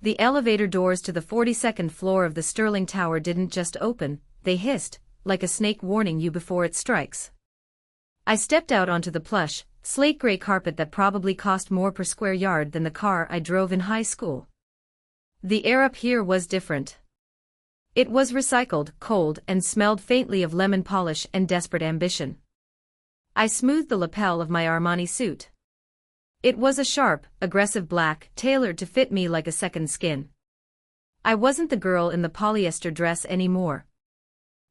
The elevator doors to the 42nd floor of the Sterling Tower didn't just open, they hissed, like a snake warning you before it strikes. I stepped out onto the plush, slate-gray carpet that probably cost more per square yard than the car I drove in high school. The air up here was different. It was recycled, cold, and smelled faintly of lemon polish and desperate ambition. I smoothed the lapel of my Armani suit. It was a sharp, aggressive black, tailored to fit me like a second skin. I wasn't the girl in the polyester dress anymore.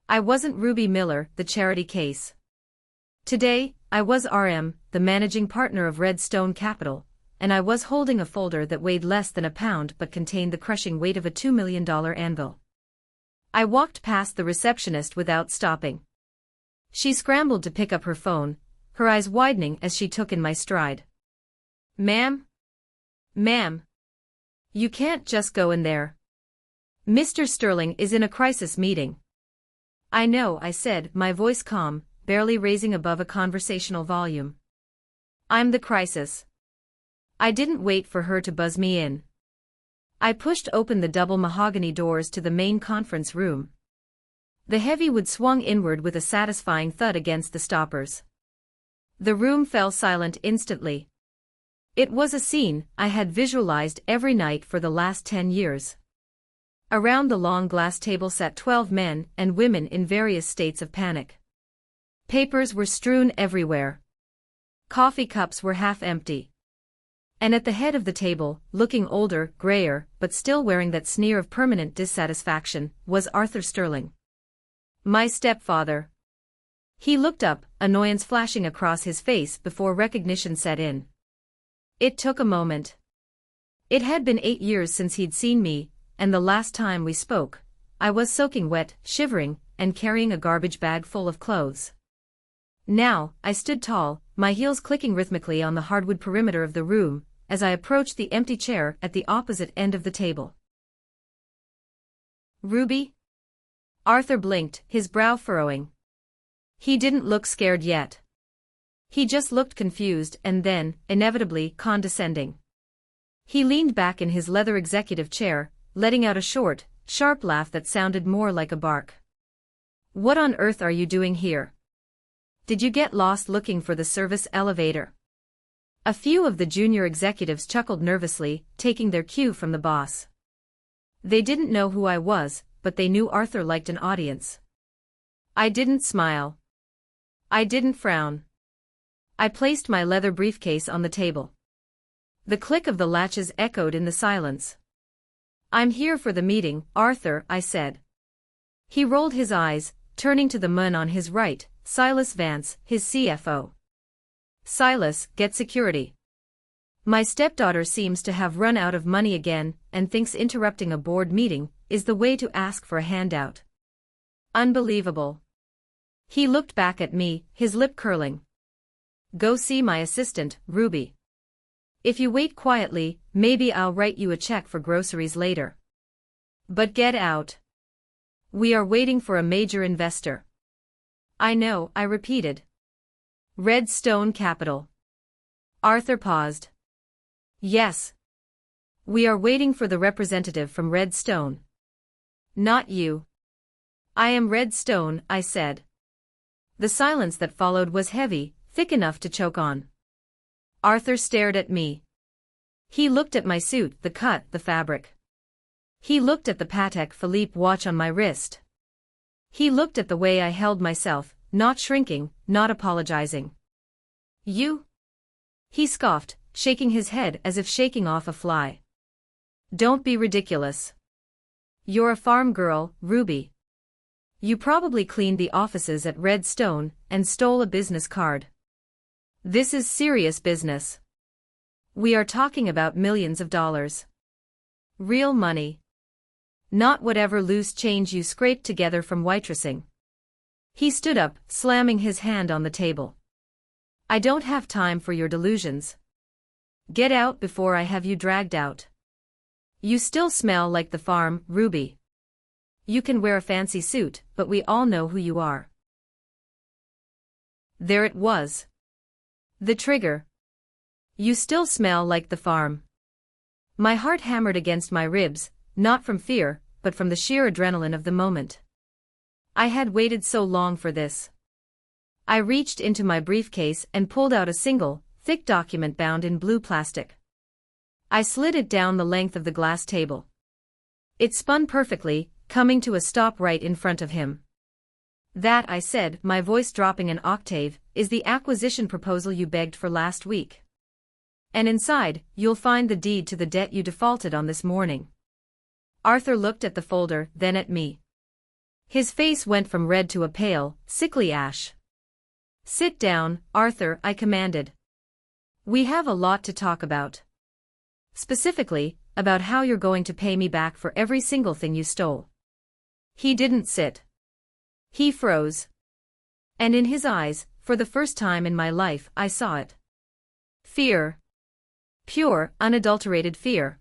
I wasn't Ruby Miller, the charity case. Today, I was RM, the managing partner of Redstone Capital, and I was holding a folder that weighed less than a pound but contained the crushing weight of a $2 million anvil. I walked past the receptionist without stopping. She scrambled to pick up her phone, her eyes widening as she took in my stride. Ma'am? Ma'am? You can't just go in there. Mr. Sterling is in a crisis meeting. I know, I said, my voice calm, barely raising above a conversational volume. I'm the crisis. I didn't wait for her to buzz me in. I pushed open the double mahogany doors to the main conference room. The heavy wood swung inward with a satisfying thud against the stoppers. The room fell silent instantly. It was a scene I had visualized every night for the last 10 years. Around the long glass table sat 12 men and women in various states of panic. Papers were strewn everywhere. Coffee cups were half empty. And at the head of the table, looking older, grayer, but still wearing that sneer of permanent dissatisfaction, was Arthur Sterling. My stepfather. He looked up, annoyance flashing across his face before recognition set in. It took a moment. It had been 8 years since he'd seen me, and the last time we spoke, I was soaking wet, shivering, and carrying a garbage bag full of clothes. Now, I stood tall, my heels clicking rhythmically on the hardwood perimeter of the room, as I approached the empty chair at the opposite end of the table. Ruby? Arthur blinked, his brow furrowing. He didn't look scared yet. He just looked confused and then, inevitably, condescending. He leaned back in his leather executive chair, letting out a short, sharp laugh that sounded more like a bark. What on earth are you doing here? Did you get lost looking for the service elevator? A few of the junior executives chuckled nervously, taking their cue from the boss. They didn't know who I was, but they knew Arthur liked an audience. I didn't smile. I didn't frown. I placed my leather briefcase on the table. The click of the latches echoed in the silence. I'm here for the meeting, Arthur, I said. He rolled his eyes, turning to the man on his right, Silas Vance, his CFO. Silas, get security. My stepdaughter seems to have run out of money again and thinks interrupting a board meeting is the way to ask for a handout. Unbelievable. He looked back at me, his lip curling. Go see my assistant, Ruby. If you wait quietly, maybe I'll write you a check for groceries later. But get out. We are waiting for a major investor. I know, I repeated. Redstone Capital. Arthur paused. Yes. We are waiting for the representative from Redstone. Not you. I am Redstone, I said. The silence that followed was heavy, thick enough to choke on. Arthur stared at me. He looked at my suit, the cut, the fabric. He looked at the Patek Philippe watch on my wrist. He looked at the way I held myself, not shrinking, not apologizing. You? He scoffed, shaking his head as if shaking off a fly. Don't be ridiculous. You're a farm girl, Ruby. You probably cleaned the offices at Redstone and stole a business card. This is serious business. We are talking about millions of dollars. Real money. Not whatever loose change you scraped together from waitressing. He stood up, slamming his hand on the table. I don't have time for your delusions. Get out before I have you dragged out. You still smell like the farm, Ruby. You can wear a fancy suit, but we all know who you are. There it was. The trigger. You still smell like the farm. My heart hammered against my ribs, not from fear, but from the sheer adrenaline of the moment. I had waited so long for this. I reached into my briefcase and pulled out a single, thick document bound in blue plastic. I slid it down the length of the glass table. It spun perfectly, coming to a stop right in front of him. "That," I said, my voice dropping an octave, "is the acquisition proposal you begged for last week. And inside, you'll find the deed to the debt you defaulted on this morning." Arthur looked at the folder, then at me. His face went from red to a pale, sickly ash. "Sit down, Arthur," I commanded. "We have a lot to talk about. Specifically, about how you're going to pay me back for every single thing you stole." He didn't sit. He froze. And in his eyes, for the first time in my life, I saw it. Fear. Pure, unadulterated fear.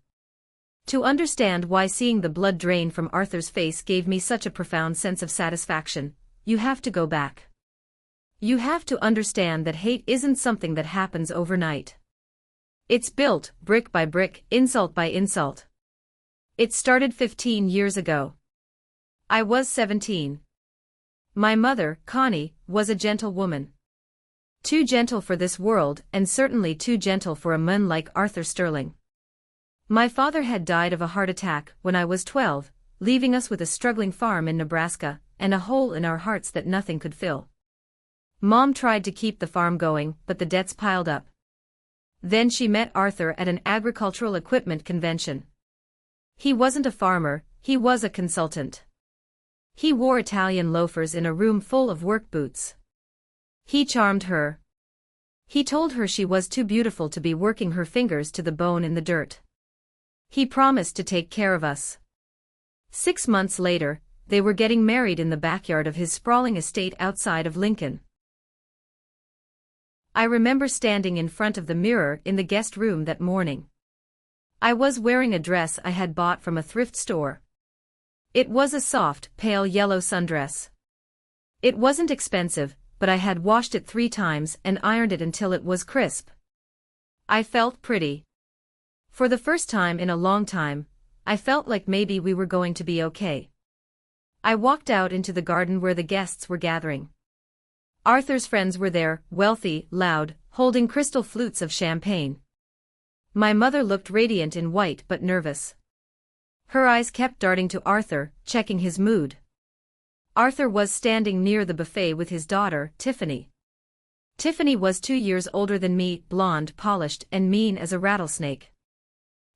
To understand why seeing the blood drain from Arthur's face gave me such a profound sense of satisfaction, you have to go back. You have to understand that hate isn't something that happens overnight. It's built, brick by brick, insult by insult. It started 15 years ago. I was 17. My mother, Connie, was a gentle woman. Too gentle for this world, and certainly too gentle for a man like Arthur Sterling. My father had died of a heart attack when I was 12, leaving us with a struggling farm in Nebraska, and a hole in our hearts that nothing could fill. Mom tried to keep the farm going, but the debts piled up. Then she met Arthur at an agricultural equipment convention. He wasn't a farmer, he was a consultant. He wore Italian loafers in a room full of work boots. He charmed her. He told her she was too beautiful to be working her fingers to the bone in the dirt. He promised to take care of us. 6 months later, they were getting married in the backyard of his sprawling estate outside of Lincoln. I remember standing in front of the mirror in the guest room that morning. I was wearing a dress I had bought from a thrift store. It was a soft, pale yellow sundress. It wasn't expensive, but I had washed it 3 times and ironed it until it was crisp. I felt pretty. For the first time in a long time, I felt like maybe we were going to be okay. I walked out into the garden where the guests were gathering. Arthur's friends were there, wealthy, loud, holding crystal flutes of champagne. My mother looked radiant in white but nervous. Her eyes kept darting to Arthur, checking his mood. Arthur was standing near the buffet with his daughter, Tiffany. Tiffany was 2 years older than me, blonde, polished, and mean as a rattlesnake.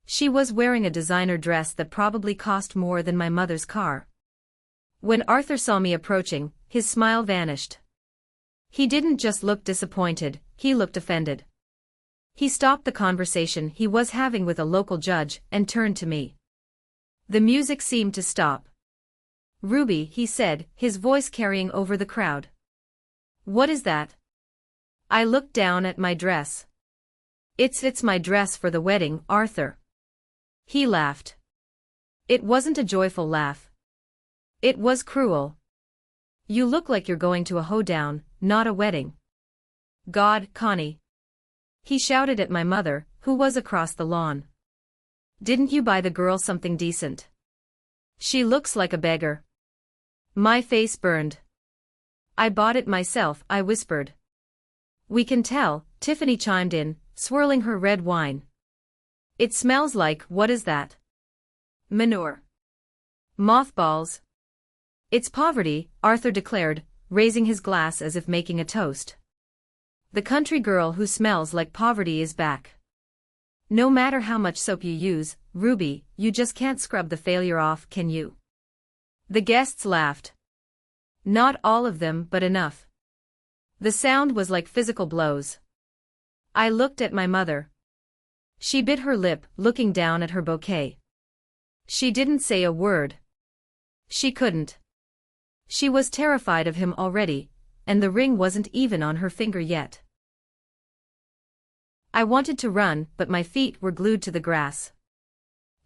She was wearing a designer dress that probably cost more than my mother's car. When Arthur saw me approaching, his smile vanished. He didn't just look disappointed, he looked offended. He stopped the conversation he was having with a local judge and turned to me. The music seemed to stop. "Ruby," he said, his voice carrying over the crowd. "What is that?" I looked down at my dress. It's my dress for the wedding, Arthur." He laughed. It wasn't a joyful laugh. It was cruel. "You look like you're going to a hoedown, not a wedding." "God, Connie!" He shouted at my mother, who was across the lawn. "Didn't you buy the girl something decent? She looks like a beggar." My face burned. "I bought it myself," I whispered. "We can tell," Tiffany chimed in, swirling her red wine. "It smells like, what is that?" "Manure." "Mothballs." "It's poverty," Arthur declared, raising his glass as if making a toast. "The country girl who smells like poverty is back. No matter how much soap you use, Ruby, you just can't scrub the failure off, can you?" The guests laughed. Not all of them, but enough. The sound was like physical blows. I looked at my mother. She bit her lip, looking down at her bouquet. She didn't say a word. She couldn't. She was terrified of him already, and the ring wasn't even on her finger yet. I wanted to run, but my feet were glued to the grass.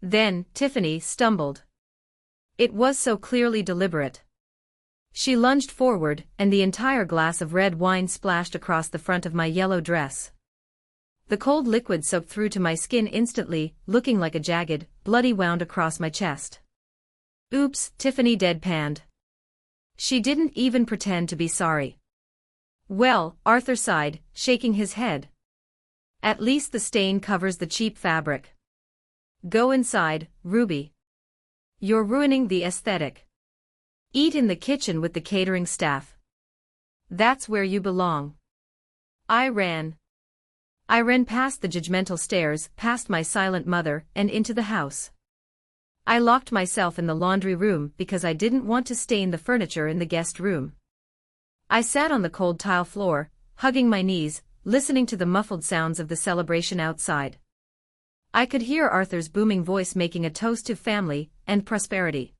Then, Tiffany stumbled. It was so clearly deliberate. She lunged forward, and the entire glass of red wine splashed across the front of my yellow dress. The cold liquid soaked through to my skin instantly, looking like a jagged, bloody wound across my chest. Oops, Tiffany deadpanned. She didn't even pretend to be sorry. Well, Arthur sighed, shaking his head. At least the stain covers the cheap fabric. Go inside, Ruby. You're ruining the aesthetic. Eat in the kitchen with the catering staff. That's where you belong. I ran past the judgmental stairs, past my silent mother, and into the house. I locked myself in the laundry room because I didn't want to stain the furniture in the guest room. I sat on the cold tile floor, hugging my knees, listening to the muffled sounds of the celebration outside. I could hear Arthur's booming voice making a toast to family and prosperity.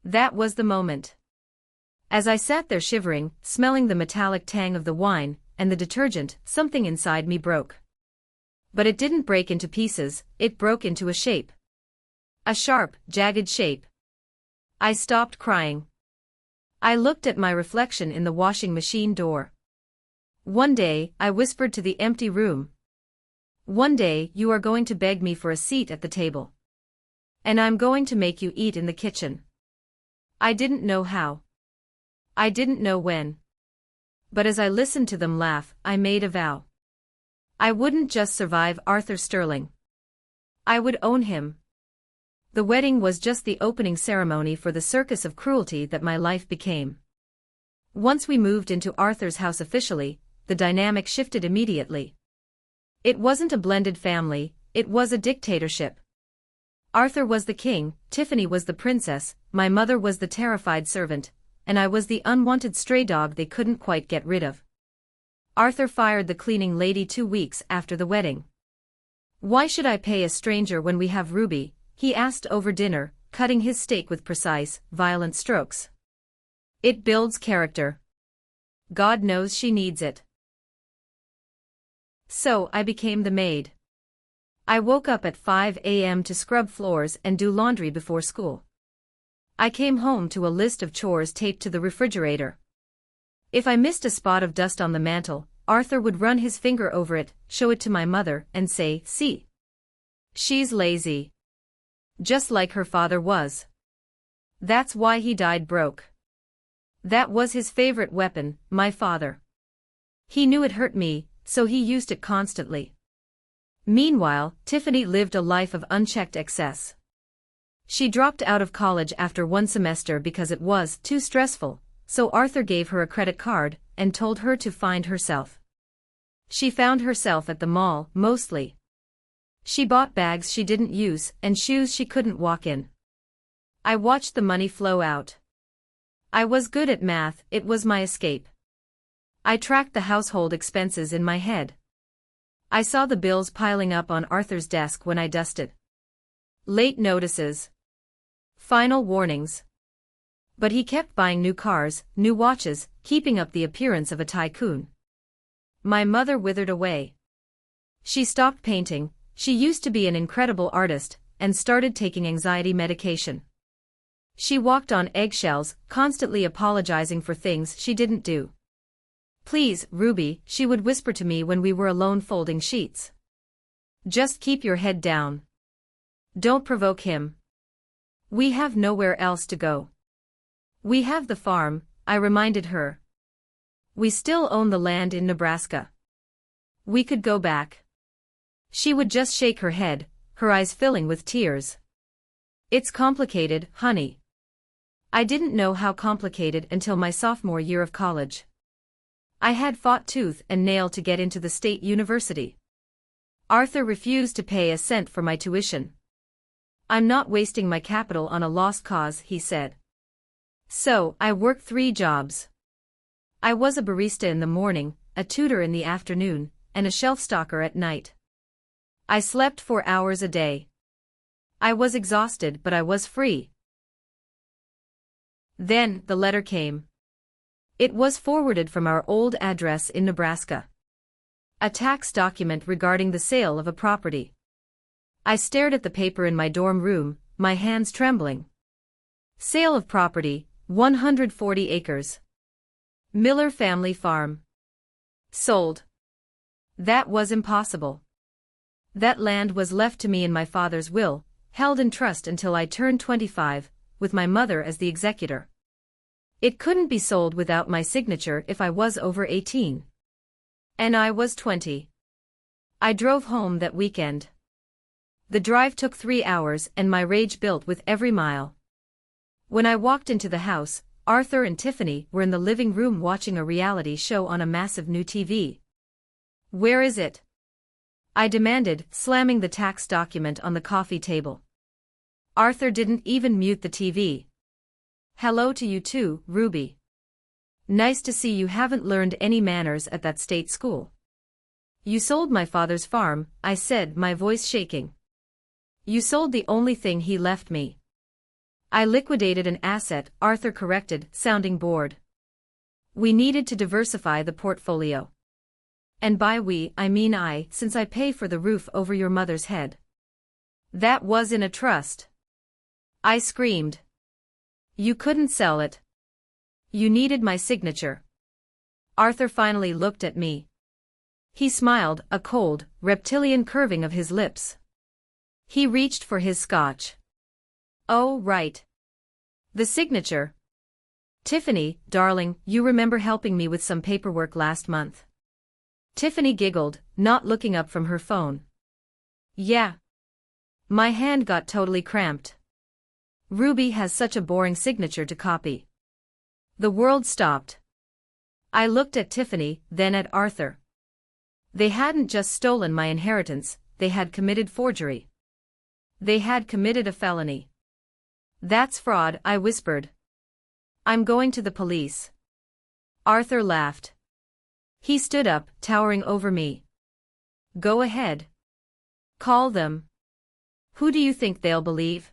That was the moment. As I sat there shivering, smelling the metallic tang of the wine and the detergent, something inside me broke. But it didn't break into pieces, it broke into a shape. A sharp, jagged shape. I stopped crying. I looked at my reflection in the washing machine door. One day, I whispered to the empty room. One day, you are going to beg me for a seat at the table. And I'm going to make you eat in the kitchen. I didn't know how. I didn't know when. But as I listened to them laugh, I made a vow. I wouldn't just survive Arthur Sterling. I would own him. The wedding was just the opening ceremony for the circus of cruelty that my life became. Once we moved into Arthur's house officially, the dynamic shifted immediately. It wasn't a blended family, it was a dictatorship. Arthur was the king, Tiffany was the princess, my mother was the terrified servant, and I was the unwanted stray dog they couldn't quite get rid of. Arthur fired the cleaning lady 2 weeks after the wedding. Why should I pay a stranger when we have Ruby? He asked over dinner, cutting his steak with precise, violent strokes. It builds character. God knows she needs it. So I became the maid. I woke up at 5 a.m. to scrub floors and do laundry before school. I came home to a list of chores taped to the refrigerator. If I missed a spot of dust on the mantel, Arthur would run his finger over it, show it to my mother, and say, "See? She's lazy. Just like her father was. That's why he died broke." That was his favorite weapon, my father. He knew it hurt me, so he used it constantly. Meanwhile, Tiffany lived a life of unchecked excess. She dropped out of college after 1 semester because it was too stressful, so Arthur gave her a credit card and told her to find herself. She found herself at the mall, mostly. She bought bags she didn't use and shoes she couldn't walk in. I watched the money flow out. I was good at math, it was my escape. I tracked the household expenses in my head. I saw the bills piling up on Arthur's desk when I dusted. Late notices. Final warnings. But he kept buying new cars, new watches, keeping up the appearance of a tycoon. My mother withered away. She stopped painting, she used to be an incredible artist, and started taking anxiety medication. She walked on eggshells, constantly apologizing for things she didn't do. "Please, Ruby," she would whisper to me when we were alone folding sheets. "Just keep your head down. Don't provoke him. We have nowhere else to go." "We have the farm," I reminded her. "We still own the land in Nebraska. We could go back." She would just shake her head, her eyes filling with tears. "It's complicated, honey." I didn't know how complicated until my sophomore year of college. I had fought tooth and nail to get into the state university. Arthur refused to pay a cent for my tuition. "I'm not wasting my capital on a lost cause," he said. So, I worked 3 jobs. I was a barista in the morning, a tutor in the afternoon, and a shelf stocker at night. I slept 4 hours a day. I was exhausted, but I was free. Then, the letter came. It was forwarded from our old address in Nebraska. A tax document regarding the sale of a property. I stared at the paper in my dorm room, my hands trembling. Sale of property, 140 acres. Miller Family Farm. Sold. That was impossible. That land was left to me in my father's will, held in trust until I turned 25, with my mother as the executor. It couldn't be sold without my signature if I was over 18. And I was 20. I drove home that weekend. The drive took 3 hours and my rage built with every mile. When I walked into the house, Arthur and Tiffany were in the living room watching a reality show on a massive new TV. "Where is it?" I demanded, slamming the tax document on the coffee table. Arthur didn't even mute the TV. "Hello to you too, Ruby. Nice to see you haven't learned any manners at that state school." "You sold my father's farm," I said, my voice shaking. "You sold the only thing he left me." "I liquidated an asset," Arthur corrected, sounding bored. "We needed to diversify the portfolio. And by we, I mean I, since I pay for the roof over your mother's head." "That was in a trust," I screamed. "You couldn't sell it. You needed my signature." Arthur finally looked at me. He smiled, a cold, reptilian curving of his lips. He reached for his scotch. "Oh, right. The signature. Tiffany, darling, you remember helping me with some paperwork last month?" Tiffany giggled, not looking up from her phone. "Yeah." My hand got totally cramped. Ruby has such a boring signature to copy. The world stopped. I looked at Tiffany, then at Arthur. They hadn't just stolen my inheritance, they had committed forgery. They had committed a felony. "That's fraud," I whispered. "I'm going to the police." Arthur laughed. He stood up, towering over me. "Go ahead. Call them. Who do you think they'll believe?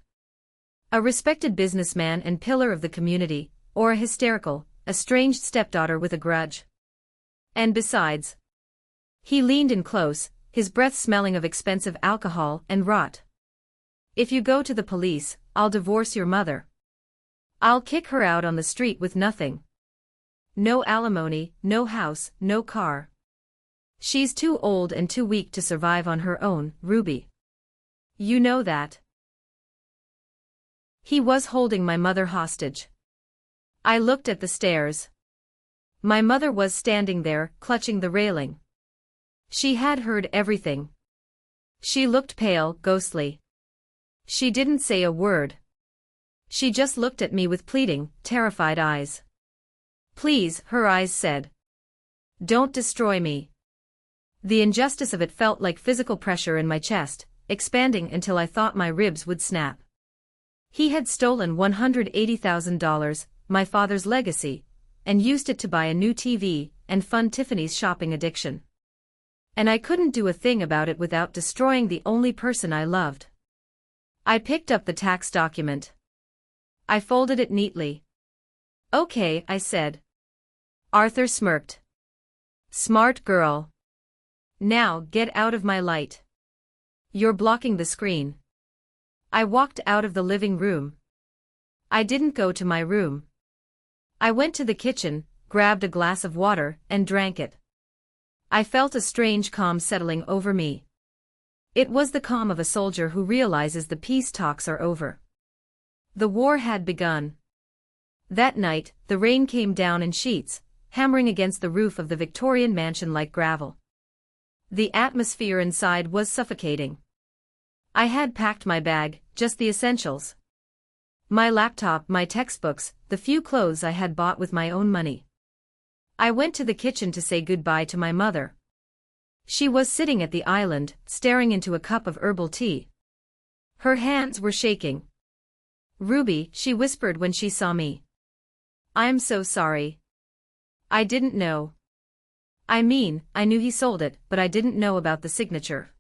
A respected businessman and pillar of the community, or a hysterical, estranged stepdaughter with a grudge? And besides..." He leaned in close, his breath smelling of expensive alcohol and rot. "If you go to the police, I'll divorce your mother. I'll kick her out on the street with nothing. No alimony, no house, no car. She's too old and too weak to survive on her own, Ruby. You know that." He was holding my mother hostage. I looked at the stairs. My mother was standing there, clutching the railing. She had heard everything. She looked pale, ghostly. She didn't say a word. She just looked at me with pleading, terrified eyes. "Please," her eyes said. "Don't destroy me." The injustice of it felt like physical pressure in my chest, expanding until I thought my ribs would snap. He had stolen $180,000, my father's legacy, and used it to buy a new TV and fund Tiffany's shopping addiction. And I couldn't do a thing about it without destroying the only person I loved. I picked up the tax document. I folded it neatly. "Okay," I said. Arthur smirked. "Smart girl. Now get out of my light. You're blocking the screen." I walked out of the living room. I didn't go to my room. I went to the kitchen, grabbed a glass of water, and drank it. I felt a strange calm settling over me. It was the calm of a soldier who realizes the peace talks are over. The war had begun. That night, the rain came down in sheets, hammering against the roof of the Victorian mansion like gravel. The atmosphere inside was suffocating. I had packed my bag, just the essentials. My laptop, my textbooks, the few clothes I had bought with my own money. I went to the kitchen to say goodbye to my mother. She was sitting at the island, staring into a cup of herbal tea. Her hands were shaking. "Ruby," she whispered when she saw me. "I'm so sorry. I didn't know. I mean, I knew he sold it, but I didn't know about the signature."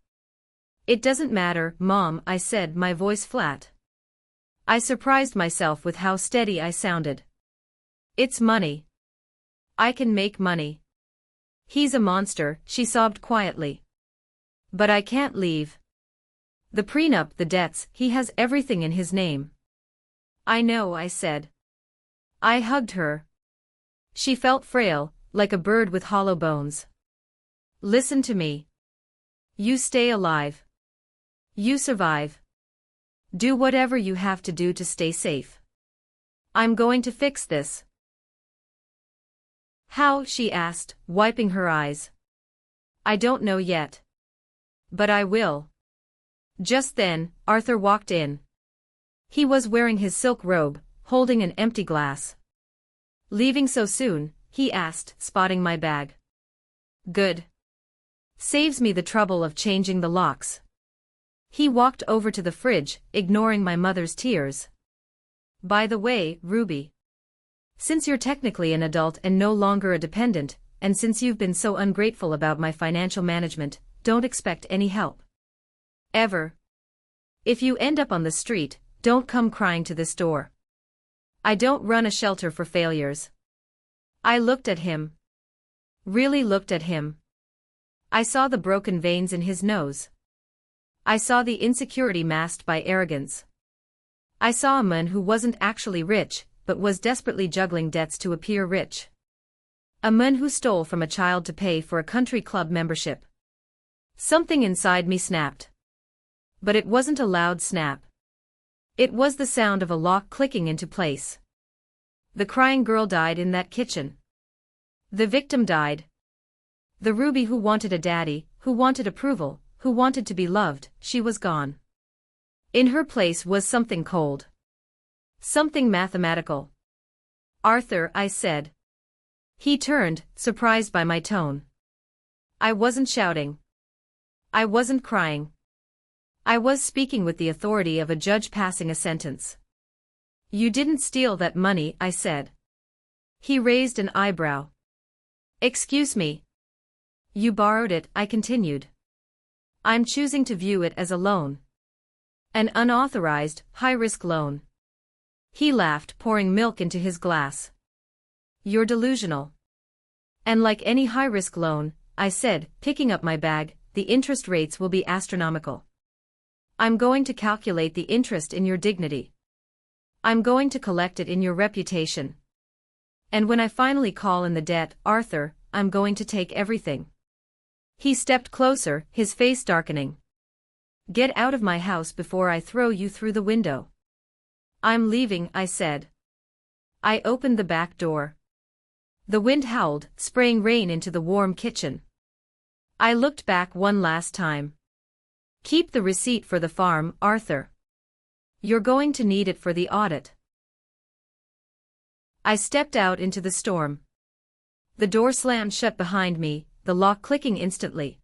"It doesn't matter, Mom," I said, my voice flat. I surprised myself with how steady I sounded. "It's money. I can make money." "He's a monster," she sobbed quietly. "But I can't leave. The prenup, the debts, he has everything in his name." "I know," I said. I hugged her. She felt frail, like a bird with hollow bones. Listen to me. You stay alive. You survive. Do whatever you have to do to stay safe. I'm going to fix this. How? She asked, wiping her eyes. I don't know yet. But I will. Just then, Arthur walked in. He was wearing his silk robe, holding an empty glass. Leaving so soon? He asked, spotting my bag. Good. Saves me the trouble of changing the locks. He walked over to the fridge, ignoring my mother's tears. By the way, Ruby. Since you're technically an adult and no longer a dependent, and since you've been so ungrateful about my financial management, don't expect any help. Ever. If you end up on the street, don't come crying to this door. I don't run a shelter for failures. I looked at him. Really looked at him. I saw the broken veins in his nose. I saw the insecurity masked by arrogance. I saw a man who wasn't actually rich, but was desperately juggling debts to appear rich. A man who stole from a child to pay for a country club membership. Something inside me snapped. But it wasn't a loud snap. It was the sound of a lock clicking into place. The crying girl died in that kitchen. The victim died. The Ruby who wanted a daddy, who wanted approval, who wanted to be loved, she was gone. In her place was something cold. Something mathematical. Arthur, I said. He turned, surprised by my tone. I wasn't shouting. I wasn't crying. I was speaking with the authority of a judge passing a sentence. You didn't steal that money, I said. He raised an eyebrow. Excuse me. You borrowed it, I continued. I'm choosing to view it as a loan. An unauthorized, high-risk loan. He laughed, pouring milk into his glass. You're delusional. And like any high-risk loan, I said, picking up my bag, the interest rates will be astronomical. I'm going to calculate the interest in your dignity. I'm going to collect it in your reputation. And when I finally call in the debt, Arthur, I'm going to take everything. He stepped closer, his face darkening. Get out of my house before I throw you through the window. I'm leaving, I said. I opened the back door. The wind howled, spraying rain into the warm kitchen. I looked back one last time. Keep the receipt for the farm, Arthur. You're going to need it for the audit. I stepped out into the storm. The door slammed shut behind me, the lock clicking instantly.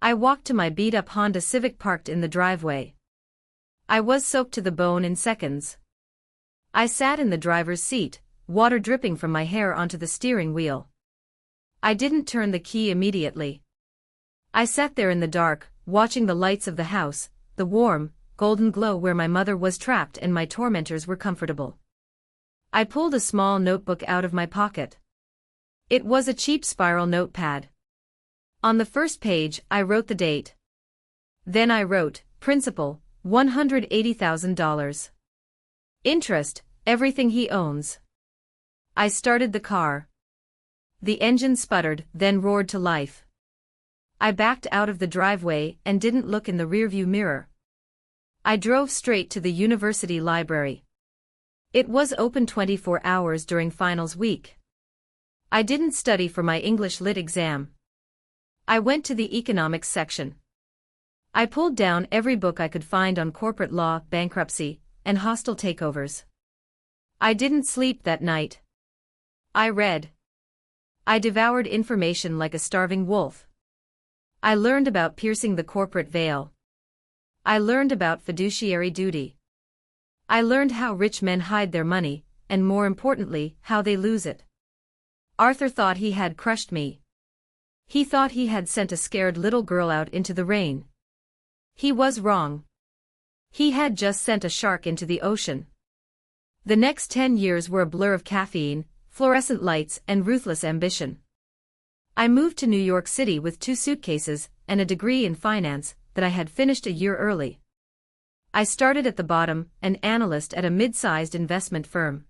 I walked to my beat-up Honda Civic parked in the driveway. I was soaked to the bone in seconds. I sat in the driver's seat, water dripping from my hair onto the steering wheel. I didn't turn the key immediately. I sat there in the dark, watching the lights of the house, the warm, golden glow where my mother was trapped and my tormentors were comfortable. I pulled a small notebook out of my pocket. It was a cheap spiral notepad. On the first page, I wrote the date. Then I wrote, principal, $180,000. Interest, everything he owns. I started the car. The engine sputtered, then roared to life. I backed out of the driveway and didn't look in the rearview mirror. I drove straight to the university library. It was open 24 hours during finals week. I didn't study for my English Lit exam. I went to the economics section. I pulled down every book I could find on corporate law, bankruptcy, and hostile takeovers. I didn't sleep that night. I read. I devoured information like a starving wolf. I learned about piercing the corporate veil. I learned about fiduciary duty. I learned how rich men hide their money, and more importantly, how they lose it. Arthur thought he had crushed me. He thought he had sent a scared little girl out into the rain. He was wrong. He had just sent a shark into the ocean. The next 10 years were a blur of caffeine, fluorescent lights, and ruthless ambition. I moved to New York City with 2 suitcases and a degree in finance that I had finished a year early. I started at the bottom, an analyst at a mid-sized investment firm.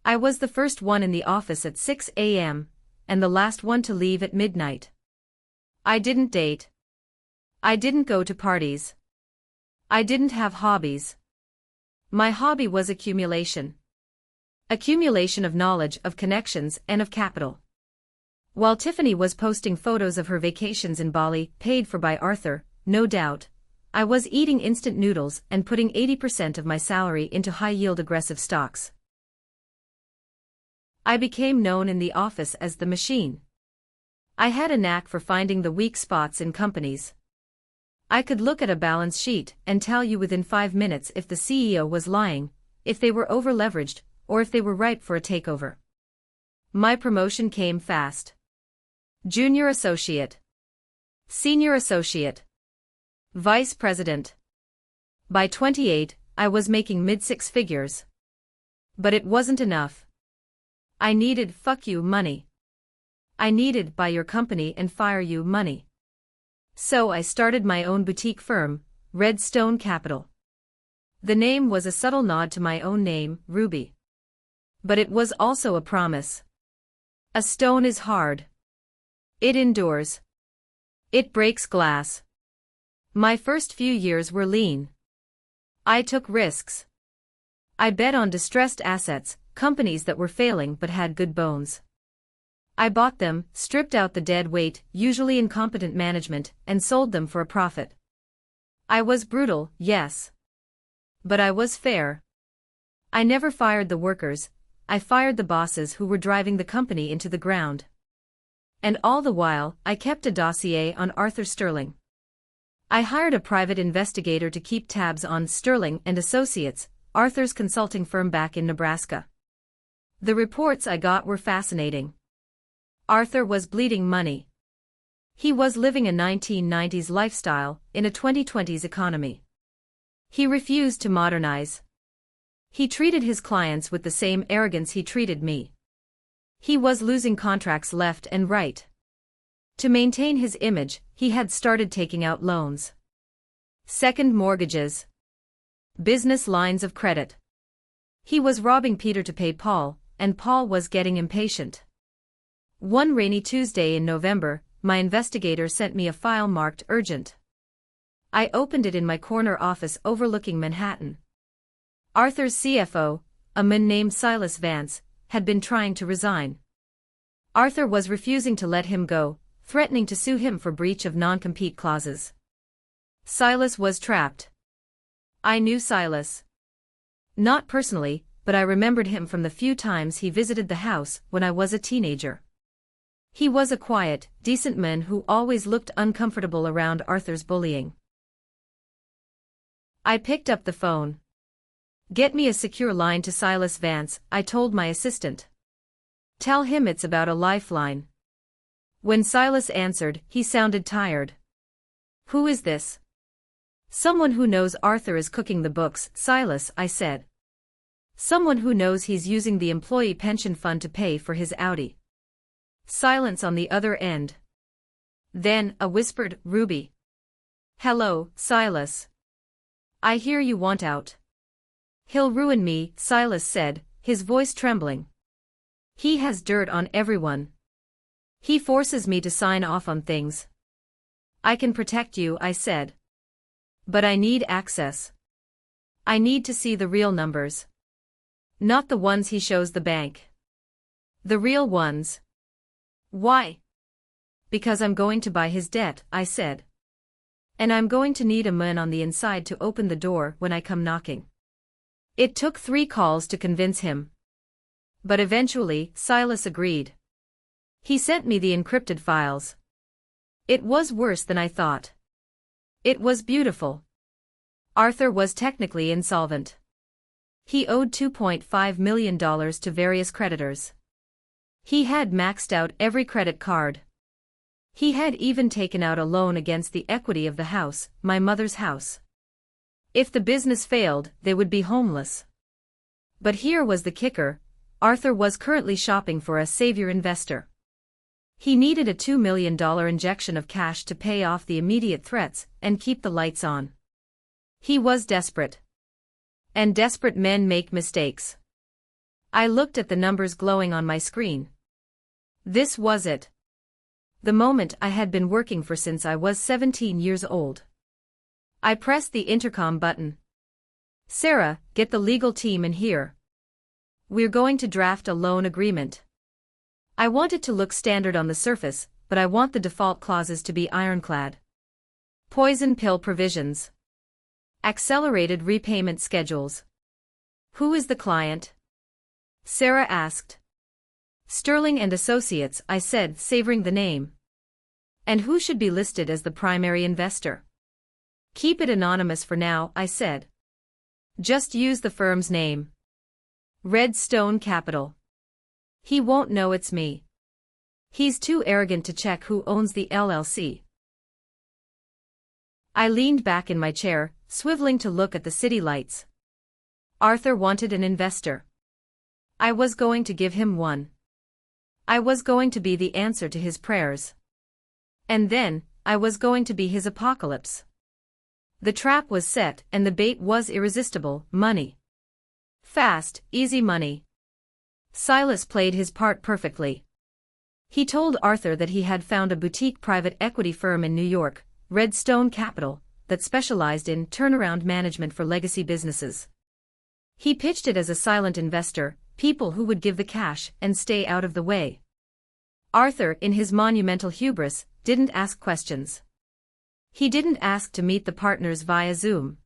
I was the first one in the office at 6 a.m., and the last one to leave at midnight. I didn't date. I didn't go to parties. I didn't have hobbies. My hobby was accumulation. Accumulation of knowledge, of connections, and of capital. While Tiffany was posting photos of her vacations in Bali, paid for by Arthur, no doubt, I was eating instant noodles and putting 80% of my salary into high-yield aggressive stocks. I became known in the office as the machine. I had a knack for finding the weak spots in companies. I could look at a balance sheet and tell you within 5 minutes if the CEO was lying, if they were over-leveraged, or if they were ripe for a takeover. My promotion came fast. Junior associate. Senior associate. Vice president. By 28, I was making mid-six figures. But it wasn't enough. I needed fuck you money. I needed buy your company and fire you money. So I started my own boutique firm, Redstone Capital. The name was a subtle nod to my own name, Ruby. But it was also a promise. A stone is hard. It endures. It breaks glass. My first few years were lean. I took risks. I bet on distressed assets, companies that were failing but had good bones. I bought them, stripped out the dead weight, usually incompetent management, and sold them for a profit. I was brutal, yes. But I was fair. I never fired the workers, I fired the bosses who were driving the company into the ground. And all the while, I kept a dossier on Arthur Sterling. I hired a private investigator to keep tabs on Sterling and Associates, Arthur's consulting firm back in Nebraska. The reports I got were fascinating. Arthur was bleeding money. He was living a 1990s lifestyle in a 2020s economy. He refused to modernize. He treated his clients with the same arrogance he treated me. He was losing contracts left and right. To maintain his image, he had started taking out loans. Second mortgages. Business lines of credit. He was robbing Peter to pay Paul, and Paul was getting impatient. One rainy Tuesday in November, my investigator sent me a file marked urgent. I opened it in my corner office overlooking Manhattan. Arthur's CFO, a man named Silas Vance, had been trying to resign. Arthur was refusing to let him go, threatening to sue him for breach of non-compete clauses. Silas was trapped. I knew Silas. Not personally, but I remembered him from the few times he visited the house when I was a teenager. He was a quiet, decent man who always looked uncomfortable around Arthur's bullying. I picked up the phone. Get me a secure line to Silas Vance, I told my assistant. Tell him it's about a lifeline. When Silas answered, he sounded tired. Who is this? Someone who knows Arthur is cooking the books, Silas, I said. Someone who knows he's using the employee pension fund to pay for his Audi. Silence on the other end. Then, a whispered, Ruby. Hello, Silas. I hear you want out. He'll ruin me, Silas said, his voice trembling. He has dirt on everyone. He forces me to sign off on things. I can protect you, I said. But I need access. I need to see the real numbers. Not the ones he shows the bank. The real ones. Why? Because I'm going to buy his debt, I said. And I'm going to need a man on the inside to open the door when I come knocking. It took 3 calls to convince him. But eventually, Silas agreed. He sent me the encrypted files. It was worse than I thought. It was beautiful. Arthur was technically insolvent. He owed $2.5 million to various creditors. He had maxed out every credit card. He had even taken out a loan against the equity of the house, my mother's house. If the business failed, they would be homeless. But here was the kicker, Arthur was currently shopping for a savior investor. He needed a $2 million injection of cash to pay off the immediate threats and keep the lights on. He was desperate. And desperate men make mistakes. I looked at the numbers glowing on my screen. This was it. The moment I had been working for since I was 17 years old. I pressed the intercom button. "Sarah, get the legal team in here. We're going to draft a loan agreement." I want it to look standard on the surface, but I want the default clauses to be ironclad. Poison pill provisions. Accelerated repayment schedules. "Who is the client?" Sarah asked. "Sterling and Associates," I said, savoring the name. "And who should be listed as the primary investor?" "Keep it anonymous for now," I said. "Just use the firm's name. Redstone Capital. He won't know it's me. He's too arrogant to check who owns the LLC." I leaned back in my chair, swiveling to look at the city lights. Arthur wanted an investor. I was going to give him one. I was going to be the answer to his prayers. And then, I was going to be his apocalypse. The trap was set and the bait was irresistible: money. Fast, easy money. Silas played his part perfectly. He told Arthur that he had found a boutique private equity firm in New York, Redstone Capital, that specialized in turnaround management for legacy businesses. He pitched it as a silent investor, people who would give the cash and stay out of the way. Arthur, in his monumental hubris, didn't ask questions. He didn't ask to meet the partners via Zoom.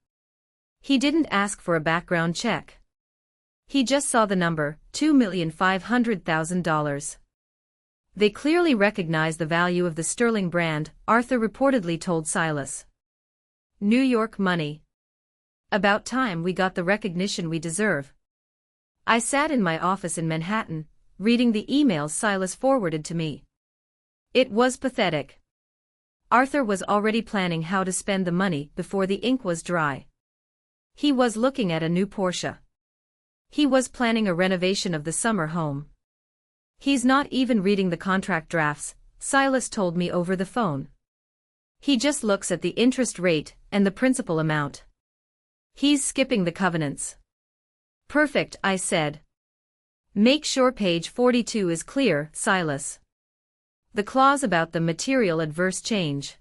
He didn't ask for a background check. He just saw the number, $2,500,000. They clearly recognized the value of the Sterling brand, Arthur reportedly told Silas. New York money. About time we got the recognition we deserve. I sat in my office in Manhattan, reading the emails Silas forwarded to me. It was pathetic. Arthur was already planning how to spend the money before the ink was dry. He was looking at a new Porsche. He was planning a renovation of the summer home. He's not even reading the contract drafts, Silas told me over the phone. He just looks at the interest rate and the principal amount. He's skipping the covenants. Perfect, I said. Make sure page 42 is clear, Silas. The clause about the material adverse change.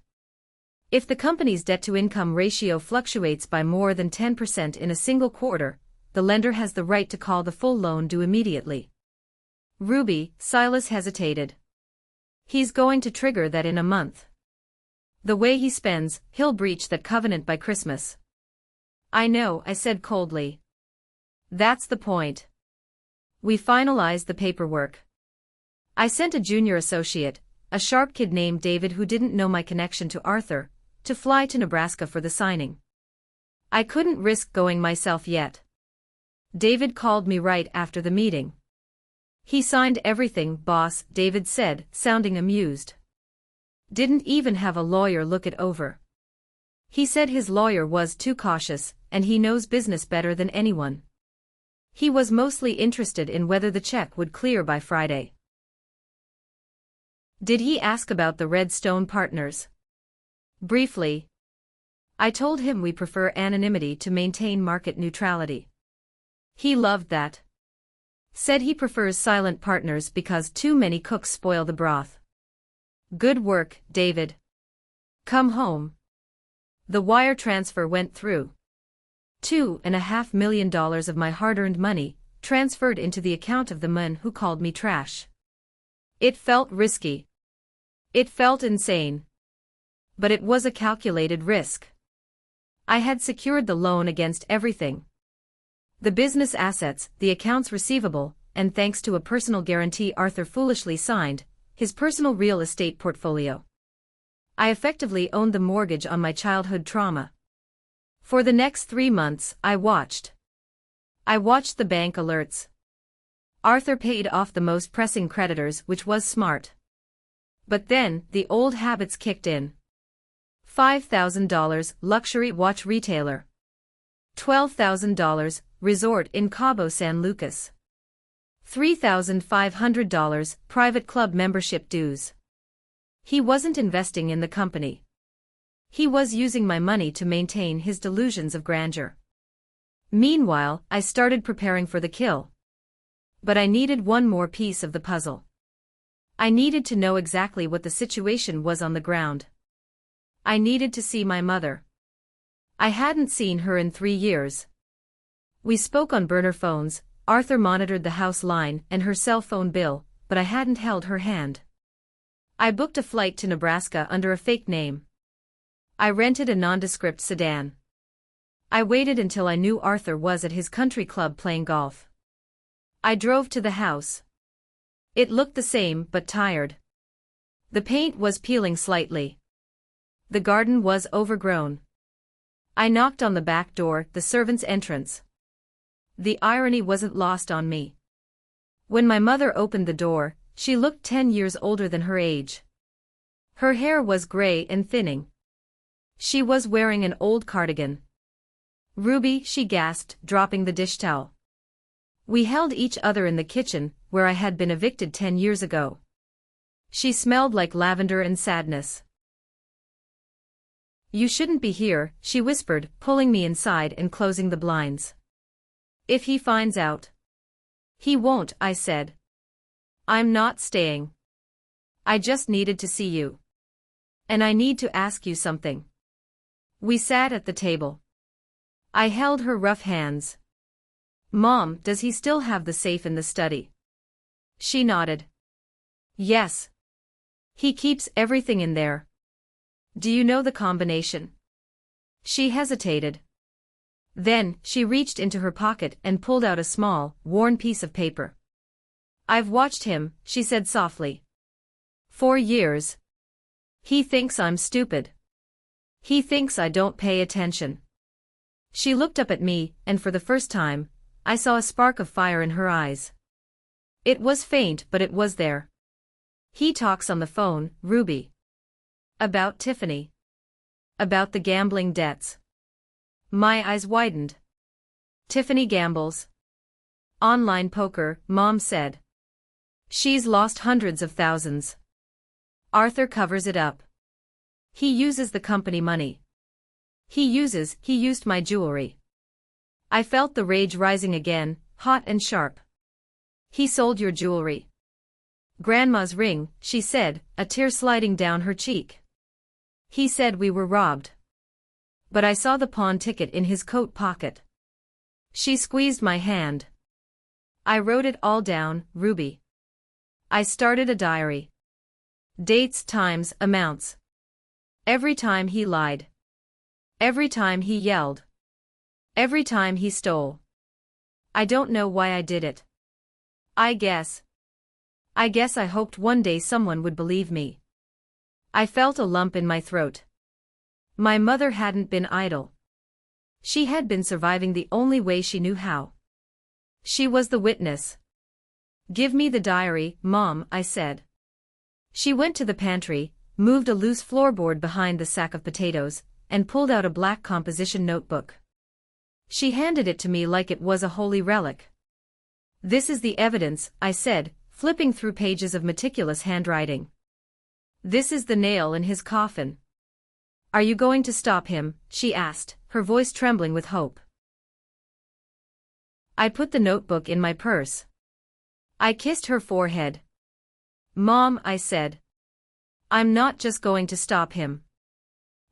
If the company's debt-to-income ratio fluctuates by more than 10% in a single quarter, the lender has the right to call the full loan due immediately. Ruby, Silas hesitated. He's going to trigger that in a month. The way he spends, he'll breach that covenant by Christmas. I know, I said coldly. That's the point. We finalized the paperwork. I sent a junior associate, a sharp kid named David who didn't know my connection to Arthur, to fly to Nebraska for the signing. I couldn't risk going myself yet. David called me right after the meeting. He signed everything, boss, David said, sounding amused. Didn't even have a lawyer look it over. He said his lawyer was too cautious, and he knows business better than anyone. He was mostly interested in whether the check would clear by Friday. Did he ask about the Redstone partners? Briefly. I told him we prefer anonymity to maintain market neutrality. He loved that. Said he prefers silent partners because too many cooks spoil the broth. Good work, David. Come home. The wire transfer went through. $2.5 million of my hard-earned money, transferred into the account of the man who called me trash. It felt risky. It felt insane. But it was a calculated risk. I had secured the loan against everything. The business assets, the accounts receivable, and thanks to a personal guarantee Arthur foolishly signed, his personal real estate portfolio. I effectively owned the mortgage on my childhood trauma. For the next 3 months, I watched. I watched the bank alerts. Arthur paid off the most pressing creditors, which was smart. But then, the old habits kicked in. $5,000, luxury watch retailer. $12,000, resort in Cabo San Lucas. $3,500, private club membership dues. He wasn't investing in the company. He was using my money to maintain his delusions of grandeur. Meanwhile, I started preparing for the kill. But I needed one more piece of the puzzle. I needed to know exactly what the situation was on the ground. I needed to see my mother. I hadn't seen her in 3 years. We spoke on burner phones. Arthur monitored the house line and her cell phone bill, but I hadn't held her hand. I booked a flight to Nebraska under a fake name. I rented a nondescript sedan. I waited until I knew Arthur was at his country club playing golf. I drove to the house. It looked the same but tired. The paint was peeling slightly. The garden was overgrown. I knocked on the back door, the servant's entrance. The irony wasn't lost on me. When my mother opened the door, she looked 10 years older than her age. Her hair was gray and thinning. She was wearing an old cardigan. "Ruby," she gasped, dropping the dish towel. We held each other in the kitchen, where I had been evicted 10 years ago. She smelled like lavender and sadness. "You shouldn't be here," she whispered, pulling me inside and closing the blinds. "If he finds out." "He won't," I said. "I'm not staying. I just needed to see you. And I need to ask you something." We sat at the table. I held her rough hands. "Mom, does he still have the safe in the study?" She nodded. "Yes. He keeps everything in there." "Do you know the combination?" She hesitated. Then, she reached into her pocket and pulled out a small, worn piece of paper. "I've watched him," she said softly. "For years. He thinks I'm stupid. He thinks I don't pay attention." She looked up at me, and for the first time, I saw a spark of fire in her eyes. It was faint, but it was there. "He talks on the phone, Ruby. About Tiffany. About the gambling debts." My eyes widened. "Tiffany gambles. Online poker," Mom said. "She's lost hundreds of thousands. Arthur covers it up. He uses the company money. He used my jewelry." I felt the rage rising again, hot and sharp. "He sold your jewelry." "Grandma's ring," she said, a tear sliding down her cheek. "He said we were robbed. But I saw the pawn ticket in his coat pocket." She squeezed my hand. "I wrote it all down, Ruby. I started a diary. Dates, times, amounts. Every time he lied. Every time he yelled. Every time he stole. I don't know why I did it. I guess I hoped one day someone would believe me." I felt a lump in my throat. My mother hadn't been idle. She had been surviving the only way she knew how. She was the witness. "Give me the diary, Mom," I said. She went to the pantry, moved a loose floorboard behind the sack of potatoes, and pulled out a black composition notebook. She handed it to me like it was a holy relic. "This is the evidence," I said, flipping through pages of meticulous handwriting. "This is the nail in his coffin." "Are you going to stop him?" she asked, her voice trembling with hope. I put the notebook in my purse. I kissed her forehead. "Mom," I said. "I'm not just going to stop him.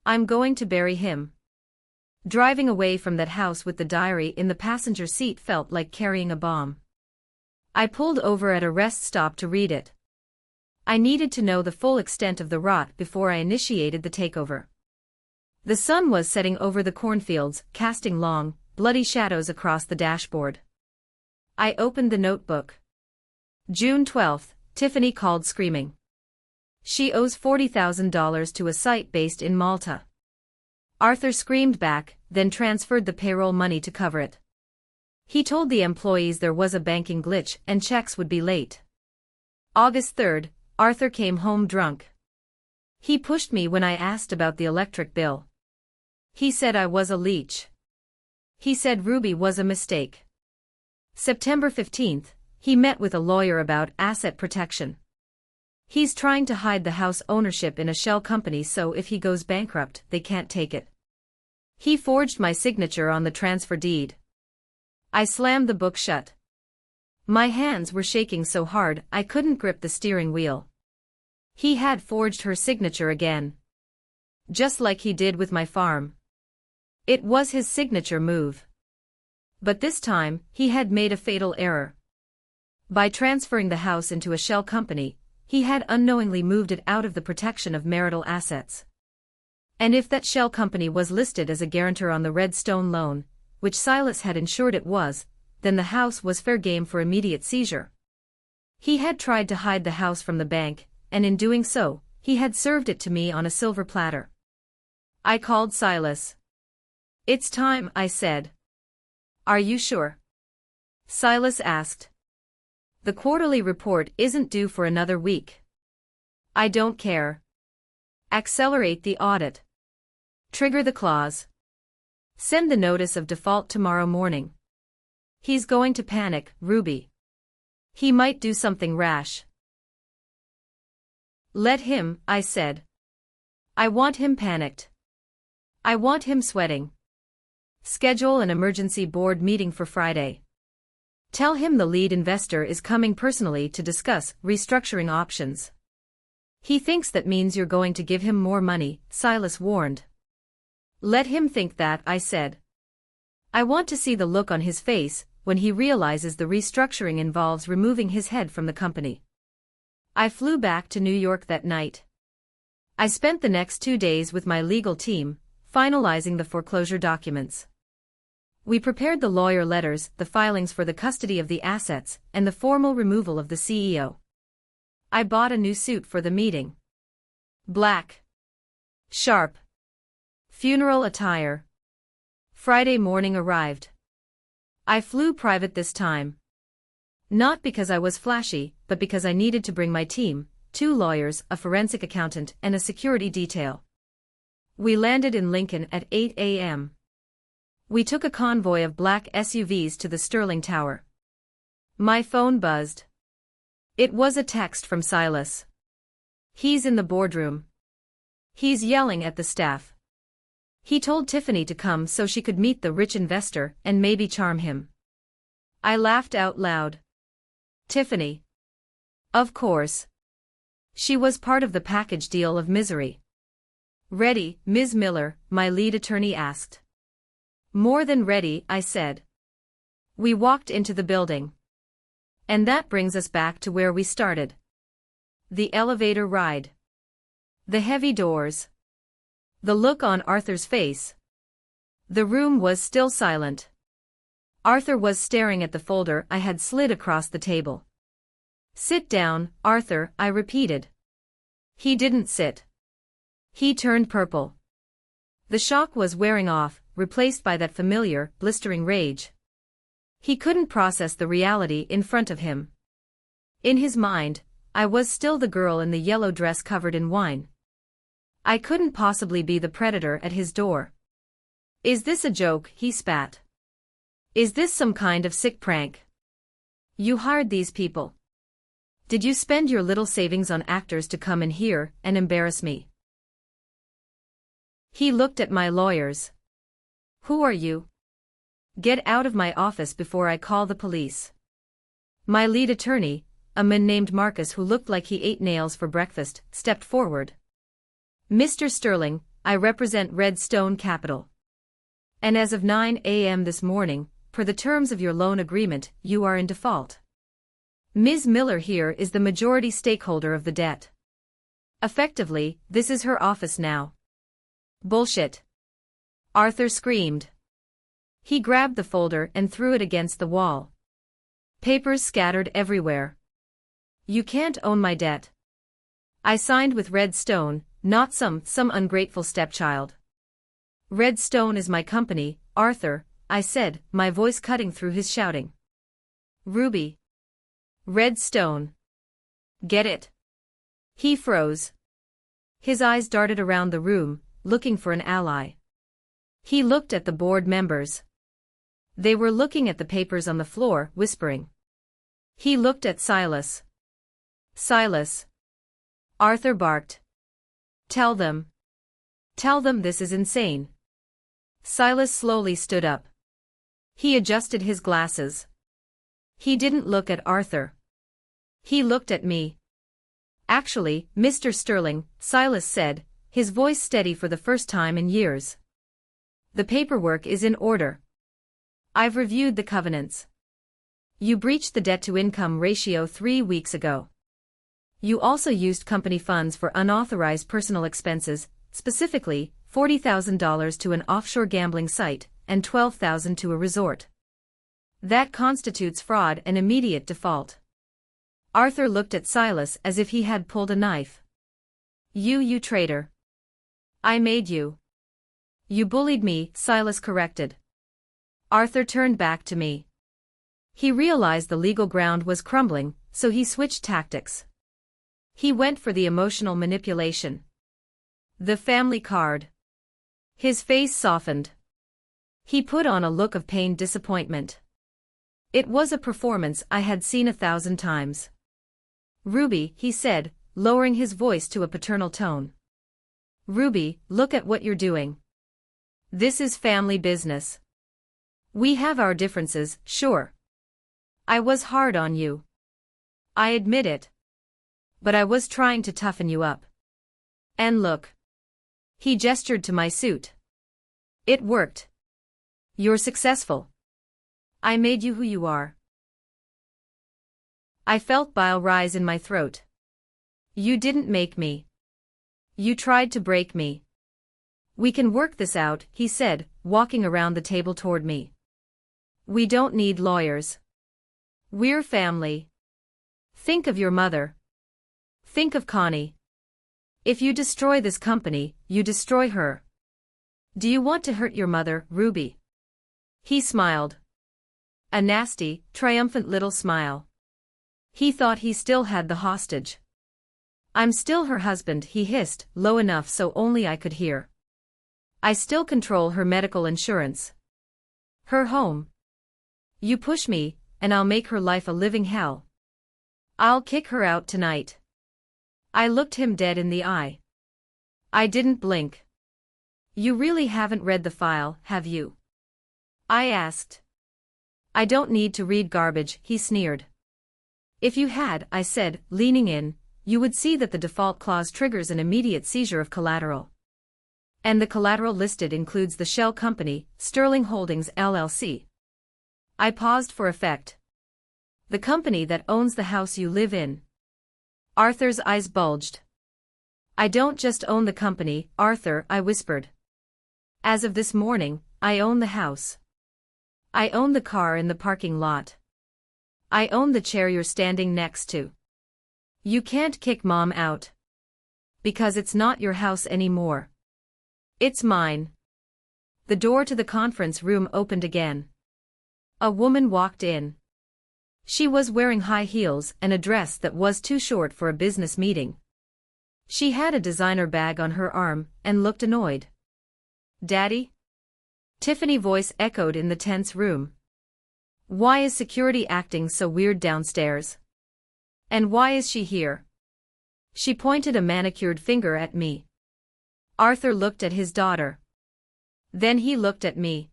I'm going to bury him." Driving away from that house with the diary in the passenger seat felt like carrying a bomb. I pulled over at a rest stop to read it. I needed to know the full extent of the rot before I initiated the takeover. The sun was setting over the cornfields, casting long, bloody shadows across the dashboard. I opened the notebook. June 12th, Tiffany called screaming. She owes $40,000 to a site based in Malta. Arthur screamed back, then transferred the payroll money to cover it. He told the employees there was a banking glitch and checks would be late. August 3rd, Arthur came home drunk. He pushed me when I asked about the electric bill. He said I was a leech. He said Ruby was a mistake. September 15th, he met with a lawyer about asset protection. He's trying to hide the house ownership in a shell company so if he goes bankrupt, they can't take it. He forged my signature on the transfer deed. I slammed the book shut. My hands were shaking so hard I couldn't grip the steering wheel. He had forged her signature again. Just like he did with my farm. It was his signature move. But this time, he had made a fatal error. By transferring the house into a shell company, he had unknowingly moved it out of the protection of marital assets. And if that shell company was listed as a guarantor on the Redstone loan, which Silas had ensured it was, then the house was fair game for immediate seizure. He had tried to hide the house from the bank, and in doing so, he had served it to me on a silver platter. I called Silas. "It's time," I said. "Are you sure?" Silas asked. "The quarterly report isn't due for another week." "I don't care. Accelerate the audit. Trigger the clause. Send the notice of default tomorrow morning." "He's going to panic, Ruby. He might do something rash." "Let him," I said. "I want him panicked. I want him sweating. Schedule an emergency board meeting for Friday. Tell him the lead investor is coming personally to discuss restructuring options." "He thinks that means you're going to give him more money," Silas warned. "Let him think that," I said. "I want to see the look on his face when he realizes the restructuring involves removing his head from the company." I flew back to New York that night. I spent the next 2 days with my legal team, finalizing the foreclosure documents. We prepared the lawyer letters, the filings for the custody of the assets, and the formal removal of the CEO. I bought a new suit for the meeting. Black. Sharp. Funeral attire. Friday morning arrived. I flew private this time. Not because I was flashy, but because I needed to bring my team, 2 lawyers, a forensic accountant, and a security detail. We landed in Lincoln at 8 a.m. We took a convoy of black SUVs to the Sterling Tower. My phone buzzed. It was a text from Silas. "He's in the boardroom. He's yelling at the staff. He told Tiffany to come so she could meet the rich investor and maybe charm him." I laughed out loud. Tiffany. Of course. She was part of the package deal of misery. "Ready, Ms. Miller?" my lead attorney asked. "More than ready," I said. We walked into the building. And that brings us back to where we started. The elevator ride. The heavy doors. The look on Arthur's face. The room was still silent. Arthur was staring at the folder I had slid across the table. "Sit down, Arthur," I repeated. He didn't sit. He turned purple. The shock was wearing off, replaced by that familiar, blistering rage. He couldn't process the reality in front of him. In his mind, I was still the girl in the yellow dress covered in wine. I couldn't possibly be the predator at his door. "Is this a joke?" he spat. "Is this some kind of sick prank? You hired these people. Did you spend your little savings on actors to come in here and embarrass me?" He looked at my lawyers. "Who are you? Get out of my office before I call the police." My lead attorney, a man named Marcus who looked like he ate nails for breakfast, stepped forward. "Mr. Sterling, I represent Redstone Capital. And as of 9 a.m. this morning, per the terms of your loan agreement, you are in default. Ms. Miller here is the majority stakeholder of the debt. Effectively, this is her office now." "Bullshit!" Arthur screamed. He grabbed the folder and threw it against the wall. Papers scattered everywhere. "You can't own my debt. I signed with Redstone, not some ungrateful stepchild. Redstone is my company, Arthur," I said, my voice cutting through his shouting. "Ruby. Redstone. Get it?" He froze. His eyes darted around the room, looking for an ally. He looked at the board members. They were looking at the papers on the floor, whispering. He looked at Silas. "Silas." Arthur barked. Tell them this is insane." Silas slowly stood up. He adjusted his glasses. He didn't look at Arthur. He looked at me. Actually, Mr. Sterling, Silas said, his voice steady for the first time in years. The paperwork is in order. I've reviewed the covenants. You breached the debt-to-income ratio 3 weeks ago. You also used company funds for unauthorized personal expenses, specifically $40,000 to an offshore gambling site and $12,000 to a resort. That constitutes fraud and immediate default. Arthur looked at Silas as if he had pulled a knife. You traitor. I made you. You bullied me, Silas corrected. Arthur turned back to me. He realized the legal ground was crumbling, so he switched tactics. He went for the emotional manipulation. The family card. His face softened. He put on a look of pained disappointment. It was a performance I had seen 1,000 times. Ruby, he said, lowering his voice to a paternal tone. Ruby, look at what you're doing. This is family business. We have our differences, sure. I was hard on you. I admit it. But I was trying to toughen you up. And look. He gestured to my suit. It worked. You're successful. I made you who you are. I felt bile rise in my throat. You didn't make me. You tried to break me. We can work this out, he said, walking around the table toward me. We don't need lawyers. We're family. Think of your mother. Think of Connie. If you destroy this company, you destroy her. Do you want to hurt your mother, Ruby? He smiled. A nasty, triumphant little smile. He thought he still had the hostage. I'm still her husband, he hissed, low enough so only I could hear. I still control her medical insurance. Her home. You push me, and I'll make her life a living hell. I'll kick her out tonight. I looked him dead in the eye. I didn't blink. You really haven't read the file, have you? I asked. I don't need to read garbage, he sneered. If you had, I said, leaning in, you would see that the default clause triggers an immediate seizure of collateral. And the collateral listed includes the shell company, Sterling Holdings LLC. I paused for effect. The company that owns the house you live in. Arthur's eyes bulged. I don't just own the company, Arthur, I whispered. As of this morning, I own the house. I own the car in the parking lot. I own the chair you're standing next to. You can't kick Mom out. Because it's not your house anymore. It's mine. The door to the conference room opened again. A woman walked in. She was wearing high heels and a dress that was too short for a business meeting. She had a designer bag on her arm and looked annoyed. Daddy? Tiffany's voice echoed in the tense room. Why is security acting so weird downstairs? And why is she here? She pointed a manicured finger at me. Arthur looked at his daughter. Then he looked at me.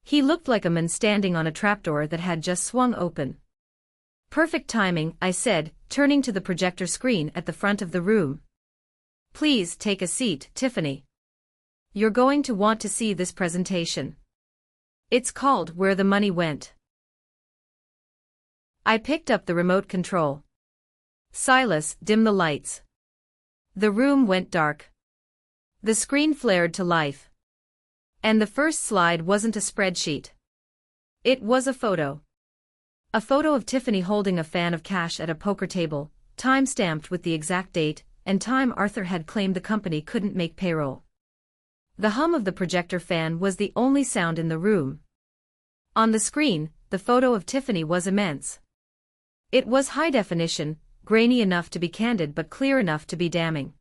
He looked like a man standing on a trapdoor that had just swung open. Perfect timing, I said, turning to the projector screen at the front of the room. Please take a seat, Tiffany. You're going to want to see this presentation. It's called Where the Money Went. I picked up the remote control. Silas, dim the lights. The room went dark. The screen flared to life. And the first slide wasn't a spreadsheet. It was a photo. A photo of Tiffany holding a fan of cash at a poker table, time-stamped with the exact date and time Arthur had claimed the company couldn't make payroll. The hum of the projector fan was the only sound in the room. On the screen, the photo of Tiffany was immense. It was high definition, grainy enough to be candid but clear enough to be damning.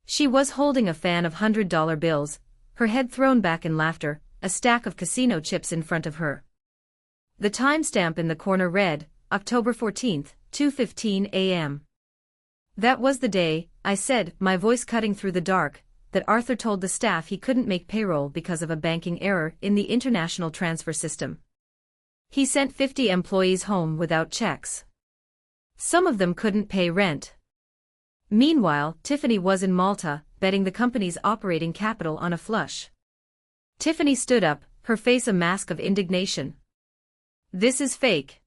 She was holding a fan of $100 bills, her head thrown back in laughter, a stack of casino chips in front of her. The timestamp in the corner read, October 14th, 2:15 a.m. That was the day, I said, my voice cutting through the dark, that Arthur told the staff he couldn't make payroll because of a banking error in the international transfer system. He sent 50 employees home without checks. Some of them couldn't pay rent. Meanwhile, Tiffany was in Malta, betting the company's operating capital on a flush. Tiffany stood up, her face a mask of indignation. This is fake.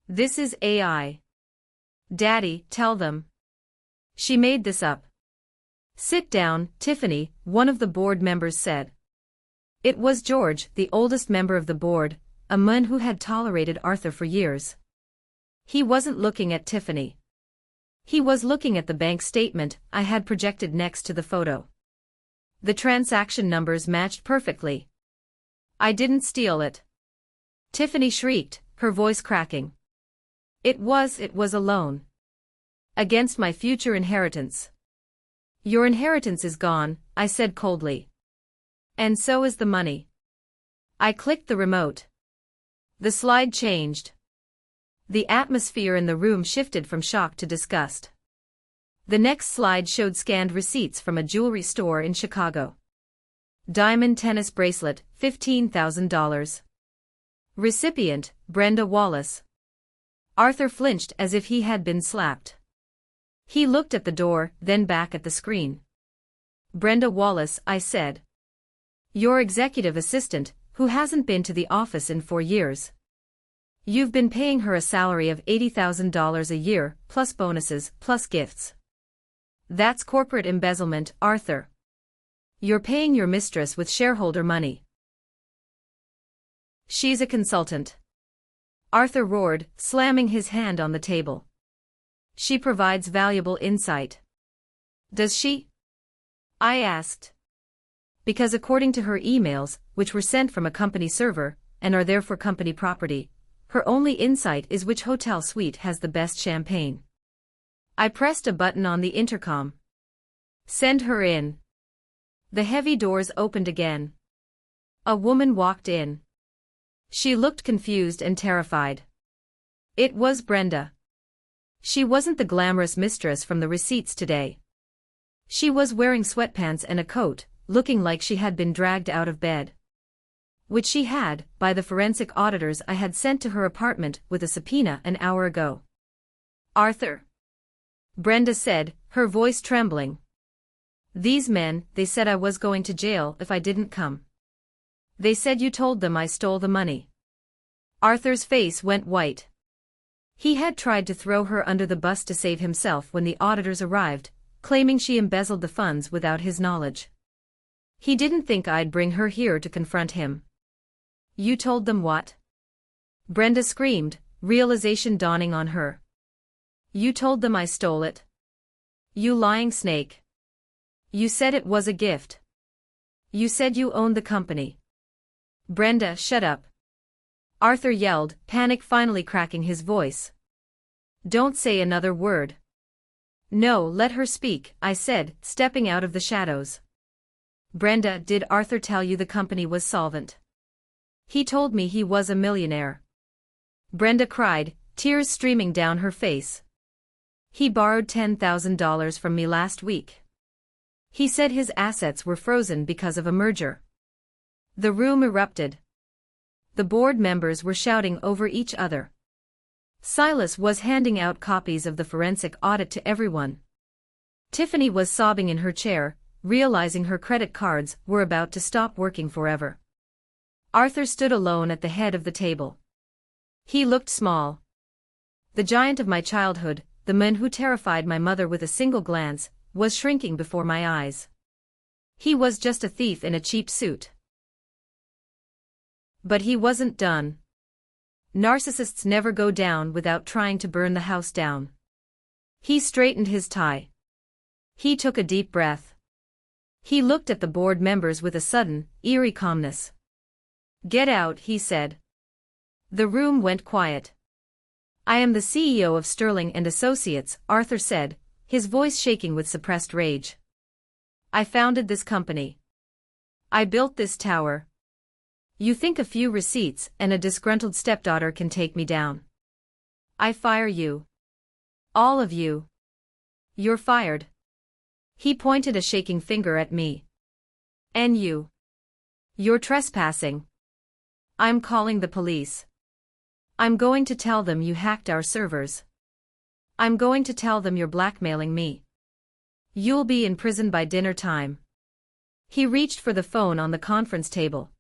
This is AI. Daddy, tell them. She made this up. Sit down, Tiffany, one of the board members said. It was George, the oldest member of the board, a man who had tolerated Arthur for years. He wasn't looking at Tiffany. He was looking at the bank statement I had projected next to the photo. The transaction numbers matched perfectly. I didn't steal it. Tiffany shrieked, her voice cracking. It was a loan. Against my future inheritance. Your inheritance is gone, I said coldly. And so is the money. I clicked the remote. The slide changed. The atmosphere in the room shifted from shock to disgust. The next slide showed scanned receipts from a jewelry store in Chicago. Diamond tennis bracelet, $15,000. Recipient, Brenda Wallace. Arthur flinched as if he had been slapped. He looked at the door, then back at the screen. Brenda Wallace, I said. Your executive assistant, who hasn't been to the office in 4 years. You've been paying her a salary of $80,000 a year, plus bonuses, plus gifts. That's corporate embezzlement, Arthur. You're paying your mistress with shareholder money. She's a consultant. Arthur roared, slamming his hand on the table. She provides valuable insight. Does she? I asked. Because according to her emails, which were sent from a company server, and are therefore company property, her only insight is which hotel suite has the best champagne. I pressed a button on the intercom. Send her in. The heavy doors opened again. A woman walked in. She looked confused and terrified. It was Brenda. She wasn't the glamorous mistress from the receipts today. She was wearing sweatpants and a coat, looking like she had been dragged out of bed. Which she had, by the forensic auditors I had sent to her apartment with a subpoena an hour ago. Arthur. Brenda said, her voice trembling. These men, they said I was going to jail if I didn't come. They said you told them I stole the money. Arthur's face went white. He had tried to throw her under the bus to save himself when the auditors arrived, claiming she embezzled the funds without his knowledge. He didn't think I'd bring her here to confront him. You told them what? Brenda screamed, realization dawning on her. You told them I stole it. You lying snake. You said it was a gift. You said you owned the company. Brenda, shut up. Arthur yelled, panic finally cracking his voice. Don't say another word. No, let her speak, I said, stepping out of the shadows. Brenda, did Arthur tell you the company was solvent? He told me he was a millionaire. Brenda cried, tears streaming down her face. He borrowed $10,000 from me last week. He said his assets were frozen because of a merger. The room erupted. The board members were shouting over each other. Silas was handing out copies of the forensic audit to everyone. Tiffany was sobbing in her chair, realizing her credit cards were about to stop working forever. Arthur stood alone at the head of the table. He looked small. The giant of my childhood, the man who terrified my mother with a single glance, was shrinking before my eyes. He was just a thief in a cheap suit. But he wasn't done. Narcissists never go down without trying to burn the house down. He straightened his tie. He took a deep breath. He looked at the board members with a sudden, eerie calmness. Get out, he said. The room went quiet. I am the CEO of Sterling and Associates, Arthur said, his voice shaking with suppressed rage. I founded this company. I built this tower. You think a few receipts and a disgruntled stepdaughter can take me down? I fire you. All of you. You're fired. He pointed a shaking finger at me. And you. You're trespassing. I'm calling the police. I'm going to tell them you hacked our servers. I'm going to tell them you're blackmailing me. You'll be in prison by dinner time. He reached for the phone on the conference table.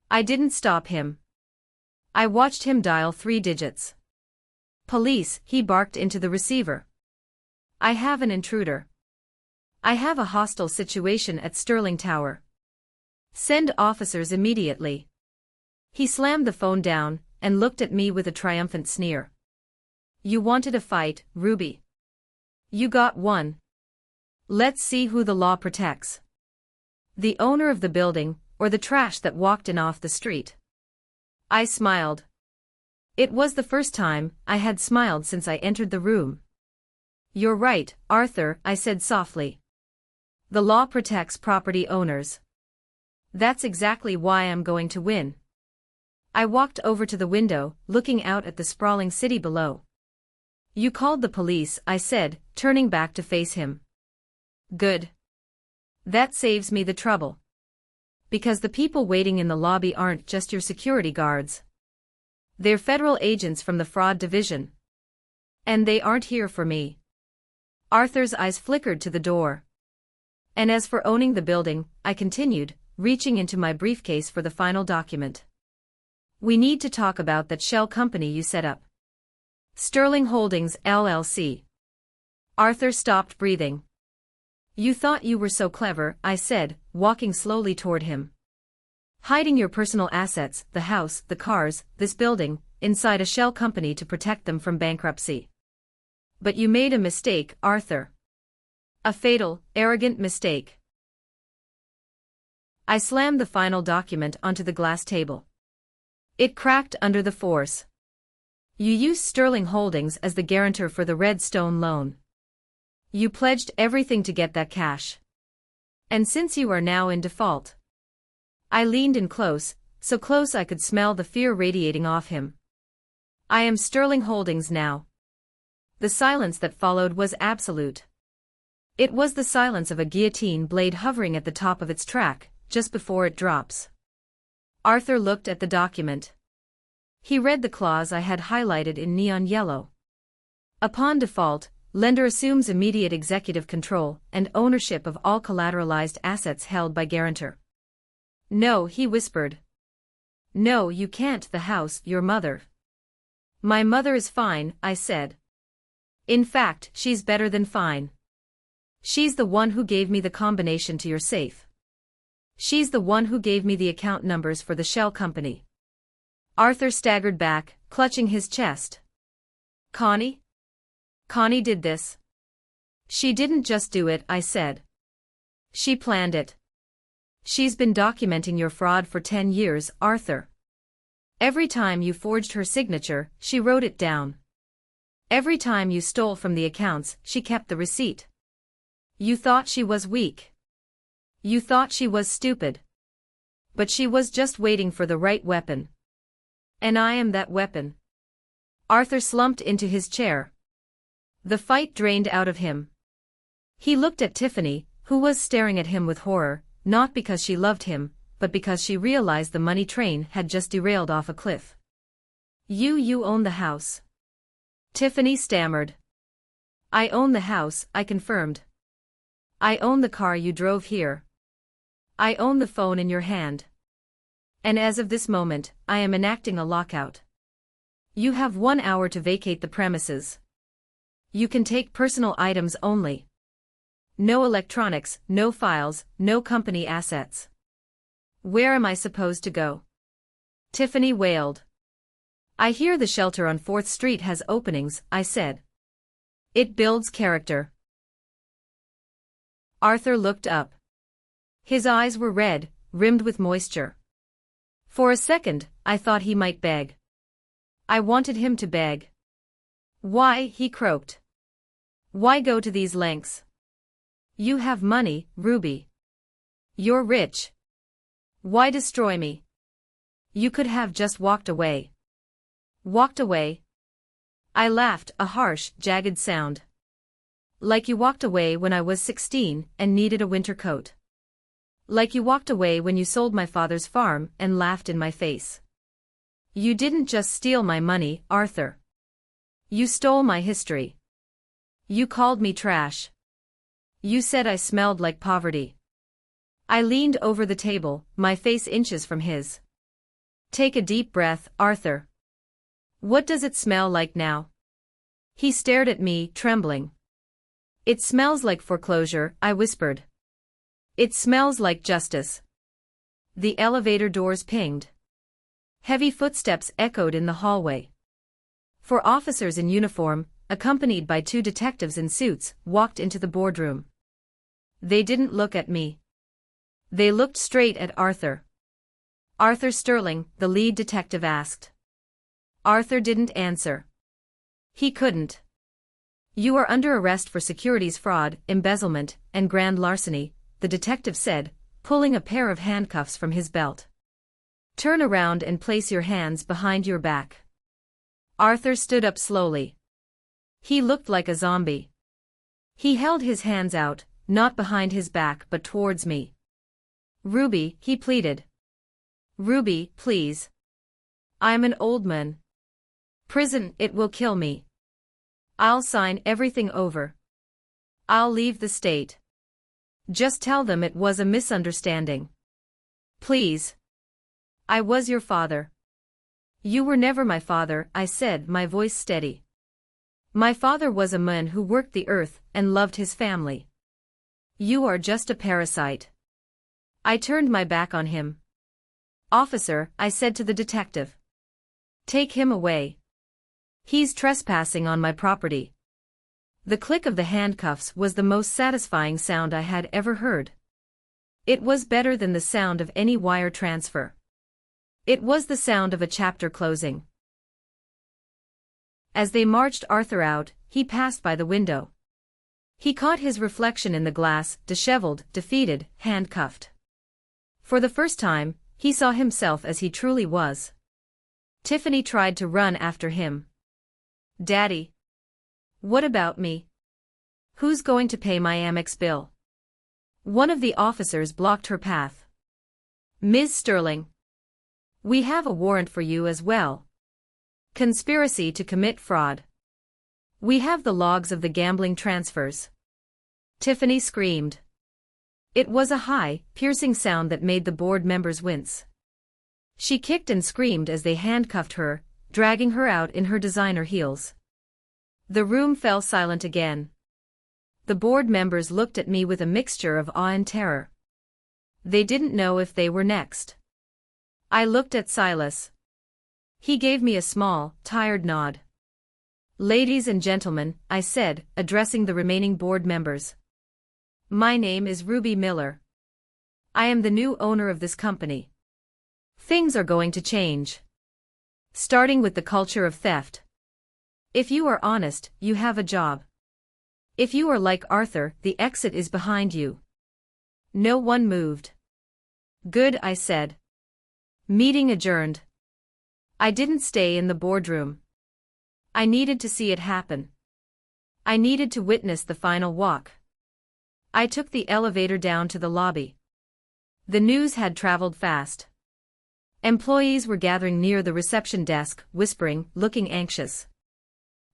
I didn't stop him. I watched him dial 3 digits. Police, he barked into the receiver. I have an intruder. I have a hostile situation at Sterling Tower. Send officers immediately. He slammed the phone down and looked at me with a triumphant sneer. You wanted a fight, Ruby. You got one. Let's see who the law protects. The owner of the building, or the trash that walked in off the street? I smiled. It was the first time I had smiled since I entered the room. You're right, Arthur, I said softly. The law protects property owners. That's exactly why I'm going to win. I walked over to the window, looking out at the sprawling city below. You called the police, I said, turning back to face him. Good. That saves me the trouble. Because the people waiting in the lobby aren't just your security guards. They're federal agents from the fraud division. And they aren't here for me. Arthur's eyes flickered to the door. And as for owning the building, I continued, reaching into my briefcase for the final document. We need to talk about that shell company you set up. Sterling Holdings, LLC. Arthur stopped breathing. You thought you were so clever, I said, walking slowly toward him. Hiding your personal assets, the house, the cars, this building, inside a shell company to protect them from bankruptcy. But you made a mistake, Arthur. A fatal, arrogant mistake. I slammed the final document onto the glass table. It cracked under the force. You used Sterling Holdings as the guarantor for the Redstone loan. You pledged everything to get that cash. And since you are now in default. I leaned in close, so close I could smell the fear radiating off him. I am Sterling Holdings now. The silence that followed was absolute. It was the silence of a guillotine blade hovering at the top of its track, just before it drops. Arthur looked at the document. He read the clause I had highlighted in neon yellow. Upon default, lender assumes immediate executive control and ownership of all collateralized assets held by guarantor. No, he whispered. No, you can't. The house, your mother. My mother is fine, I said. In fact, she's better than fine. She's the one who gave me the combination to your safe. She's the one who gave me the account numbers for the shell company. Arthur staggered back, clutching his chest. Connie? Connie did this. She didn't just do it, I said. She planned it. She's been documenting your fraud for 10 years, Arthur. Every time you forged her signature, she wrote it down. Every time you stole from the accounts, she kept the receipt. You thought she was weak. You thought she was stupid. But she was just waiting for the right weapon. And I am that weapon. Arthur slumped into his chair. The fight drained out of him. He looked at Tiffany, who was staring at him with horror, not because she loved him, but because she realized the money train had just derailed off a cliff. You own the house. Tiffany stammered. I own the house, I confirmed. I own the car you drove here. I own the phone in your hand. And as of this moment, I am enacting a lockout. You have 1 hour to vacate the premises. You can take personal items only. No electronics, no files, no company assets. Where am I supposed to go? Tiffany wailed. I hear the shelter on 4th Street has openings, I said. It builds character. Arthur looked up. His eyes were red, rimmed with moisture. For a second, I thought he might beg. I wanted him to beg. Why, he croaked. Why go to these lengths? You have money, Ruby. You're rich. Why destroy me? You could have just walked away. Walked away? I laughed, a harsh, jagged sound. Like you walked away when I was 16 and needed a winter coat. Like you walked away when you sold my father's farm and laughed in my face. You didn't just steal my money, Arthur. You stole my history. You called me trash. You said I smelled like poverty. I leaned over the table, my face inches from his. Take a deep breath, Arthur. What does it smell like now? He stared at me, trembling. It smells like foreclosure, I whispered. It smells like justice. The elevator doors pinged. Heavy footsteps echoed in the hallway. 4 officers in uniform, accompanied by 2 detectives in suits, walked into the boardroom. They didn't look at me. They looked straight at Arthur. Arthur Sterling, the lead detective asked. Arthur didn't answer. He couldn't. You are under arrest for securities fraud, embezzlement, and grand larceny, the detective said, pulling a pair of handcuffs from his belt. Turn around and place your hands behind your back. Arthur stood up slowly. He looked like a zombie. He held his hands out, not behind his back but towards me. Ruby, he pleaded. Ruby, please. I'm an old man. Prison, it will kill me. I'll sign everything over. I'll leave the state. Just tell them it was a misunderstanding. Please. I was your father. You were never my father, I said, my voice steady. My father was a man who worked the earth and loved his family. You are just a parasite. I turned my back on him. Officer, I said to the detective. Take him away. He's trespassing on my property. The click of the handcuffs was the most satisfying sound I had ever heard. It was better than the sound of any wire transfer. It was the sound of a chapter closing. As they marched Arthur out, he passed by the window. He caught his reflection in the glass, disheveled, defeated, handcuffed. For the first time, he saw himself as he truly was. Tiffany tried to run after him. Daddy. What about me? Who's going to pay my Amex bill? One of the officers blocked her path. Ms. Sterling. We have a warrant for you as well. Conspiracy to commit fraud. We have the logs of the gambling transfers. Tiffany screamed. It was a high, piercing sound that made the board members wince. She kicked and screamed as they handcuffed her, dragging her out in her designer heels. The room fell silent again. The board members looked at me with a mixture of awe and terror. They didn't know if they were next. I looked at Silas. He gave me a small, tired nod. Ladies and gentlemen, I said, addressing the remaining board members. My name is Ruby Miller. I am the new owner of this company. Things are going to change. Starting with the culture of theft. If you are honest, you have a job. If you are like Arthur, the exit is behind you. No one moved. Good, I said. Meeting adjourned. I didn't stay in the boardroom. I needed to see it happen. I needed to witness the final walk. I took the elevator down to the lobby. The news had traveled fast. Employees were gathering near the reception desk, whispering, looking anxious.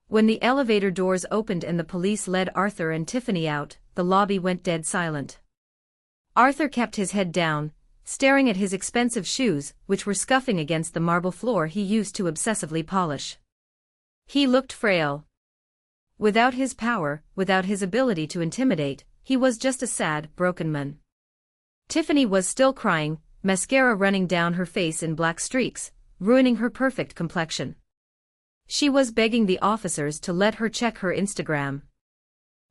When the elevator doors opened and the police led Arthur and Tiffany out, the lobby went dead silent. Arthur kept his head down, staring at his expensive shoes, which were scuffing against the marble floor he used to obsessively polish. He looked frail. Without his power, without his ability to intimidate, he was just a sad, broken man. Tiffany was still crying, mascara running down her face in black streaks, ruining her perfect complexion. She was begging the officers to let her check her Instagram.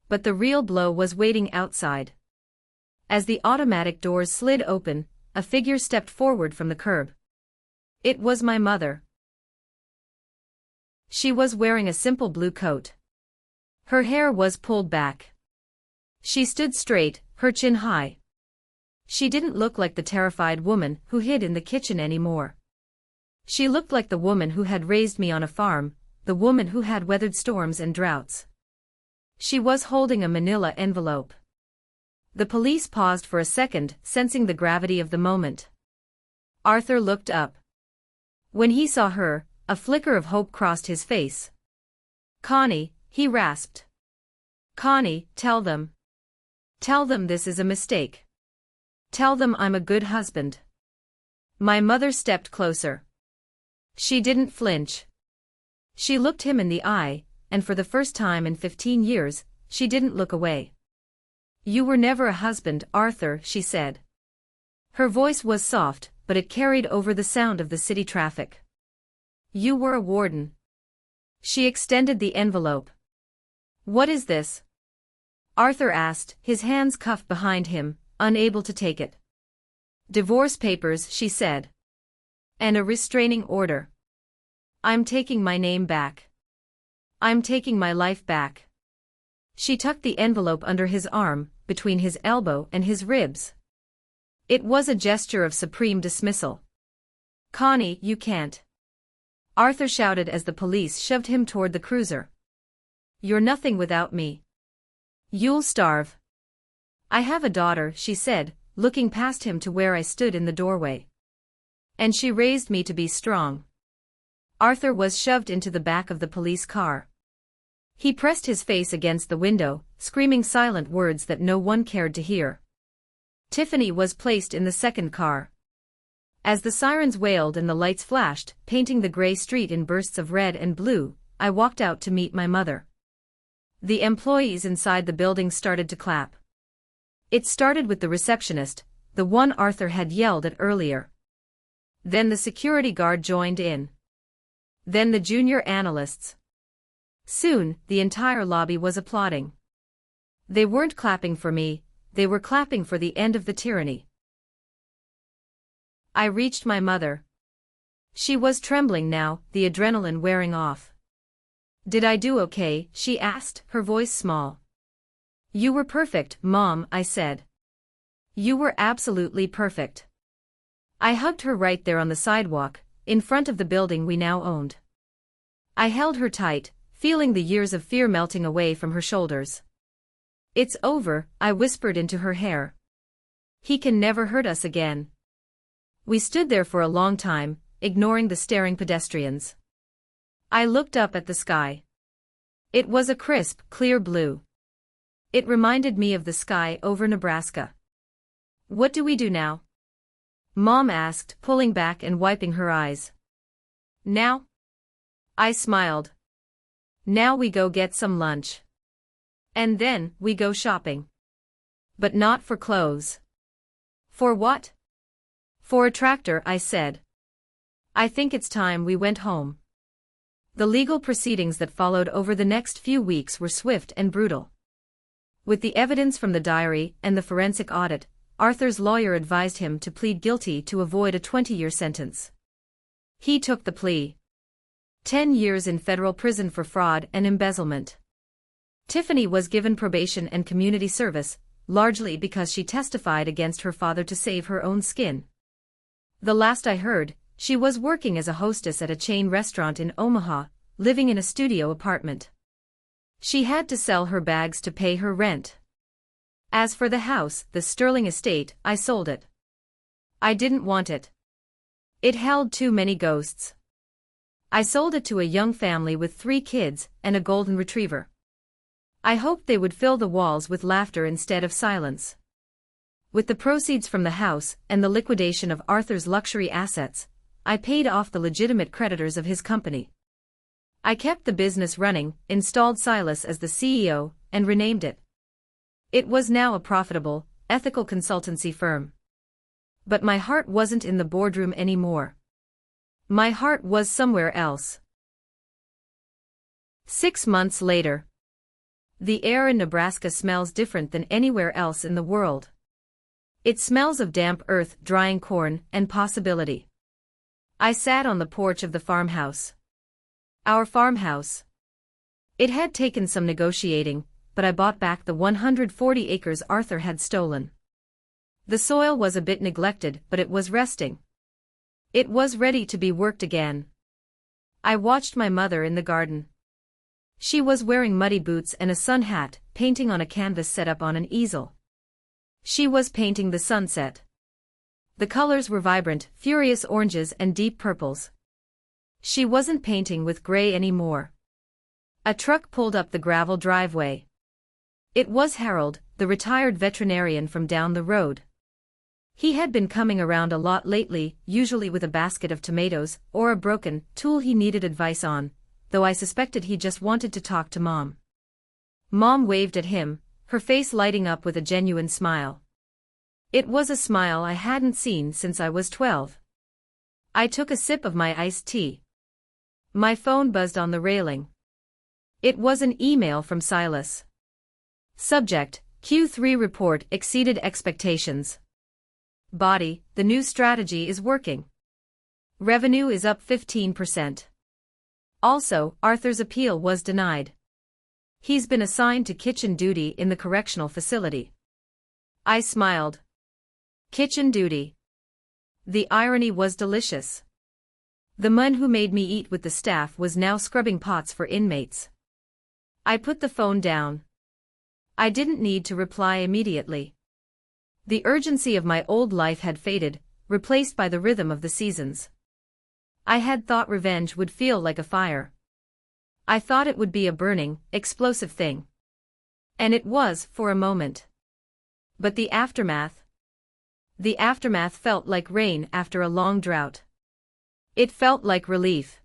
But the real blow was waiting outside. As the automatic doors slid open, a figure stepped forward from the curb. It was my mother. She was wearing a simple blue coat. Her hair was pulled back. She stood straight, her chin high. She didn't look like the terrified woman who hid in the kitchen anymore. She looked like the woman who had raised me on a farm, the woman who had weathered storms and droughts. She was holding a manila envelope. The police paused for a second, sensing the gravity of the moment. Arthur looked up. When he saw her, a flicker of hope crossed his face. Connie, he rasped. Connie, tell them. Tell them this is a mistake. Tell them I'm a good husband. My mother stepped closer. She didn't flinch. She looked him in the eye, and for the first time in 15 years, she didn't look away. You were never a husband, Arthur, she said. Her voice was soft, but it carried over the sound of the city traffic. You were a warden. She extended the envelope. What is this? Arthur asked, his hands cuffed behind him, unable to take it. Divorce papers, she said. And a restraining order. I'm taking my name back. I'm taking my life back. She tucked the envelope under his arm, between his elbow and his ribs. It was a gesture of supreme dismissal. Connie, you can't. Arthur shouted as the police shoved him toward the cruiser. You're nothing without me. You'll starve. I have a daughter, she said, looking past him to where I stood in the doorway. And she raised me to be strong. Arthur was shoved into the back of the police car. He pressed his face against the window, screaming silent words that no one cared to hear. Tiffany was placed in the second car. As the sirens wailed and the lights flashed, painting the gray street in bursts of red and blue, I walked out to meet my mother. The employees inside the building started to clap. It started with the receptionist, the one Arthur had yelled at earlier. Then the security guard joined in. Then the junior analysts. Soon, the entire lobby was applauding. They weren't clapping for me, they were clapping for the end of the tyranny. I reached my mother. She was trembling now, the adrenaline wearing off. Did I do okay? She asked, her voice small. You were perfect, Mom, I said. You were absolutely perfect. I hugged her right there on the sidewalk, in front of the building we now owned. I held her tight, feeling the years of fear melting away from her shoulders. It's over, I whispered into her hair. He can never hurt us again. We stood there for a long time, ignoring the staring pedestrians. I looked up at the sky. It was a crisp, clear blue. It reminded me of the sky over Nebraska. What do we do now? Mom asked, pulling back and wiping her eyes. Now? I smiled. Now we go get some lunch. And then, we go shopping. But not for clothes. For what? For a tractor, I said. I think it's time we went home. The legal proceedings that followed over the next few weeks were swift and brutal. With the evidence from the diary and the forensic audit, Arthur's lawyer advised him to plead guilty to avoid a 20-year sentence. He took the plea. 10 years in federal prison for fraud and embezzlement. Tiffany was given probation and community service, largely because she testified against her father to save her own skin. The last I heard, she was working as a hostess at a chain restaurant in Omaha, living in a studio apartment. She had to sell her bags to pay her rent. As for the house, the Sterling estate, I sold it. I didn't want it. It held too many ghosts. I sold it to a young family with 3 kids and a golden retriever. I hoped they would fill the walls with laughter instead of silence. With the proceeds from the house and the liquidation of Arthur's luxury assets, I paid off the legitimate creditors of his company. I kept the business running, installed Silas as the CEO, and renamed it. It was now a profitable, ethical consultancy firm. But my heart wasn't in the boardroom anymore. My heart was somewhere else. 6 months later. The air in Nebraska smells different than anywhere else in the world. It smells of damp earth, drying corn, and possibility. I sat on the porch of the farmhouse. Our farmhouse. It had taken some negotiating, but I bought back the 140 acres Arthur had stolen. The soil was a bit neglected, but it was resting. It was ready to be worked again. I watched my mother in the garden. She was wearing muddy boots and a sun hat, painting on a canvas set up on an easel. She was painting the sunset. The colors were vibrant, furious oranges and deep purples. She wasn't painting with gray anymore. A truck pulled up the gravel driveway. It was Harold, the the retired veterinarian from down the road. He had been coming around a lot lately, usually with a basket of tomatoes or a broken tool he needed advice on, though I suspected he just wanted to talk to Mom. Mom waved at him, her face lighting up with a genuine smile. It was a smile I hadn't seen since I was 12. I took a sip of my iced tea. My phone buzzed on the railing. It was an email from Silas. Subject: Q3 report exceeded expectations. Body: the new strategy is working. Revenue is up 15%. Also, Arthur's appeal was denied. He's been assigned to kitchen duty in the correctional facility. I smiled. Kitchen duty. The irony was delicious. The man who made me eat with the staff was now scrubbing pots for inmates. I put the phone down. I didn't need to reply immediately. The urgency of my old life had faded, replaced by the rhythm of the seasons. I had thought revenge would feel like a fire. I thought it would be a burning, explosive thing. And it was, for a moment. But the aftermath? The aftermath felt like rain after a long drought. It felt like relief.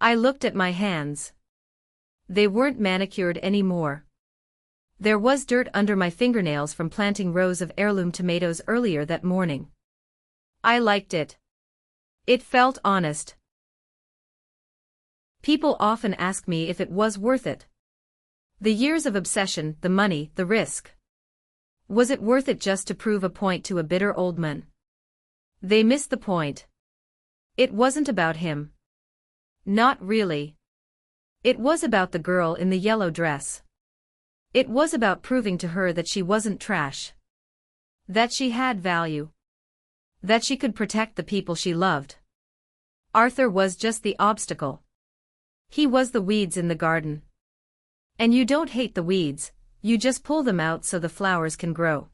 I looked at my hands. They weren't manicured anymore. There was dirt under my fingernails from planting rows of heirloom tomatoes earlier that morning. I liked it. It felt honest. People often ask me if it was worth it. The years of obsession, the money, the risk. Was it worth it just to prove a point to a bitter old man? They missed the point. It wasn't about him. Not really. It was about the girl in the yellow dress. It was about proving to her that she wasn't trash. That she had value. That she could protect the people she loved. Arthur was just the obstacle. He was the weeds in the garden. And you don't hate the weeds, you just pull them out so the flowers can grow.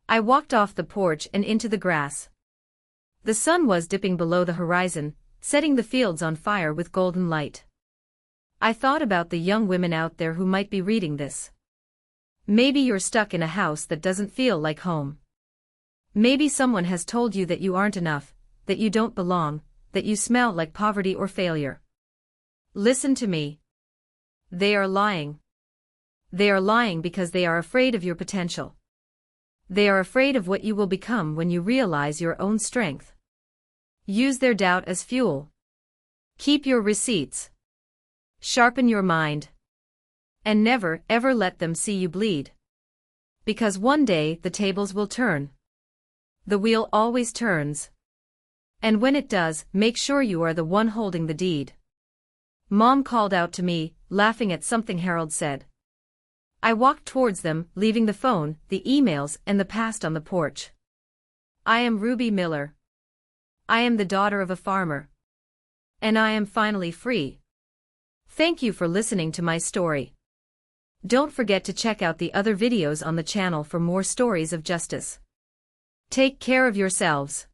I walked off the porch and into the grass. The sun was dipping below the horizon, setting the fields on fire with golden light. I thought about the young women out there who might be reading this. Maybe you're stuck in a house that doesn't feel like home. Maybe someone has told you that you aren't enough, that you don't belong, that you smell like poverty or failure. Listen to me. They are lying. They are lying because they are afraid of your potential. They are afraid of what you will become when you realize your own strength. Use their doubt as fuel. Keep your receipts. Sharpen your mind. And never, ever let them see you bleed. Because one day the tables will turn. The wheel always turns. And when it does, make sure you are the one holding the deed. Mom called out to me, laughing at something Harold said. I walked towards them, leaving the phone, the emails, and the past on the porch. I am Ruby Miller. I am the daughter of a farmer. And I am finally free. Thank you for listening to my story. Don't forget to check out the other videos on the channel for more stories of justice. Take care of yourselves.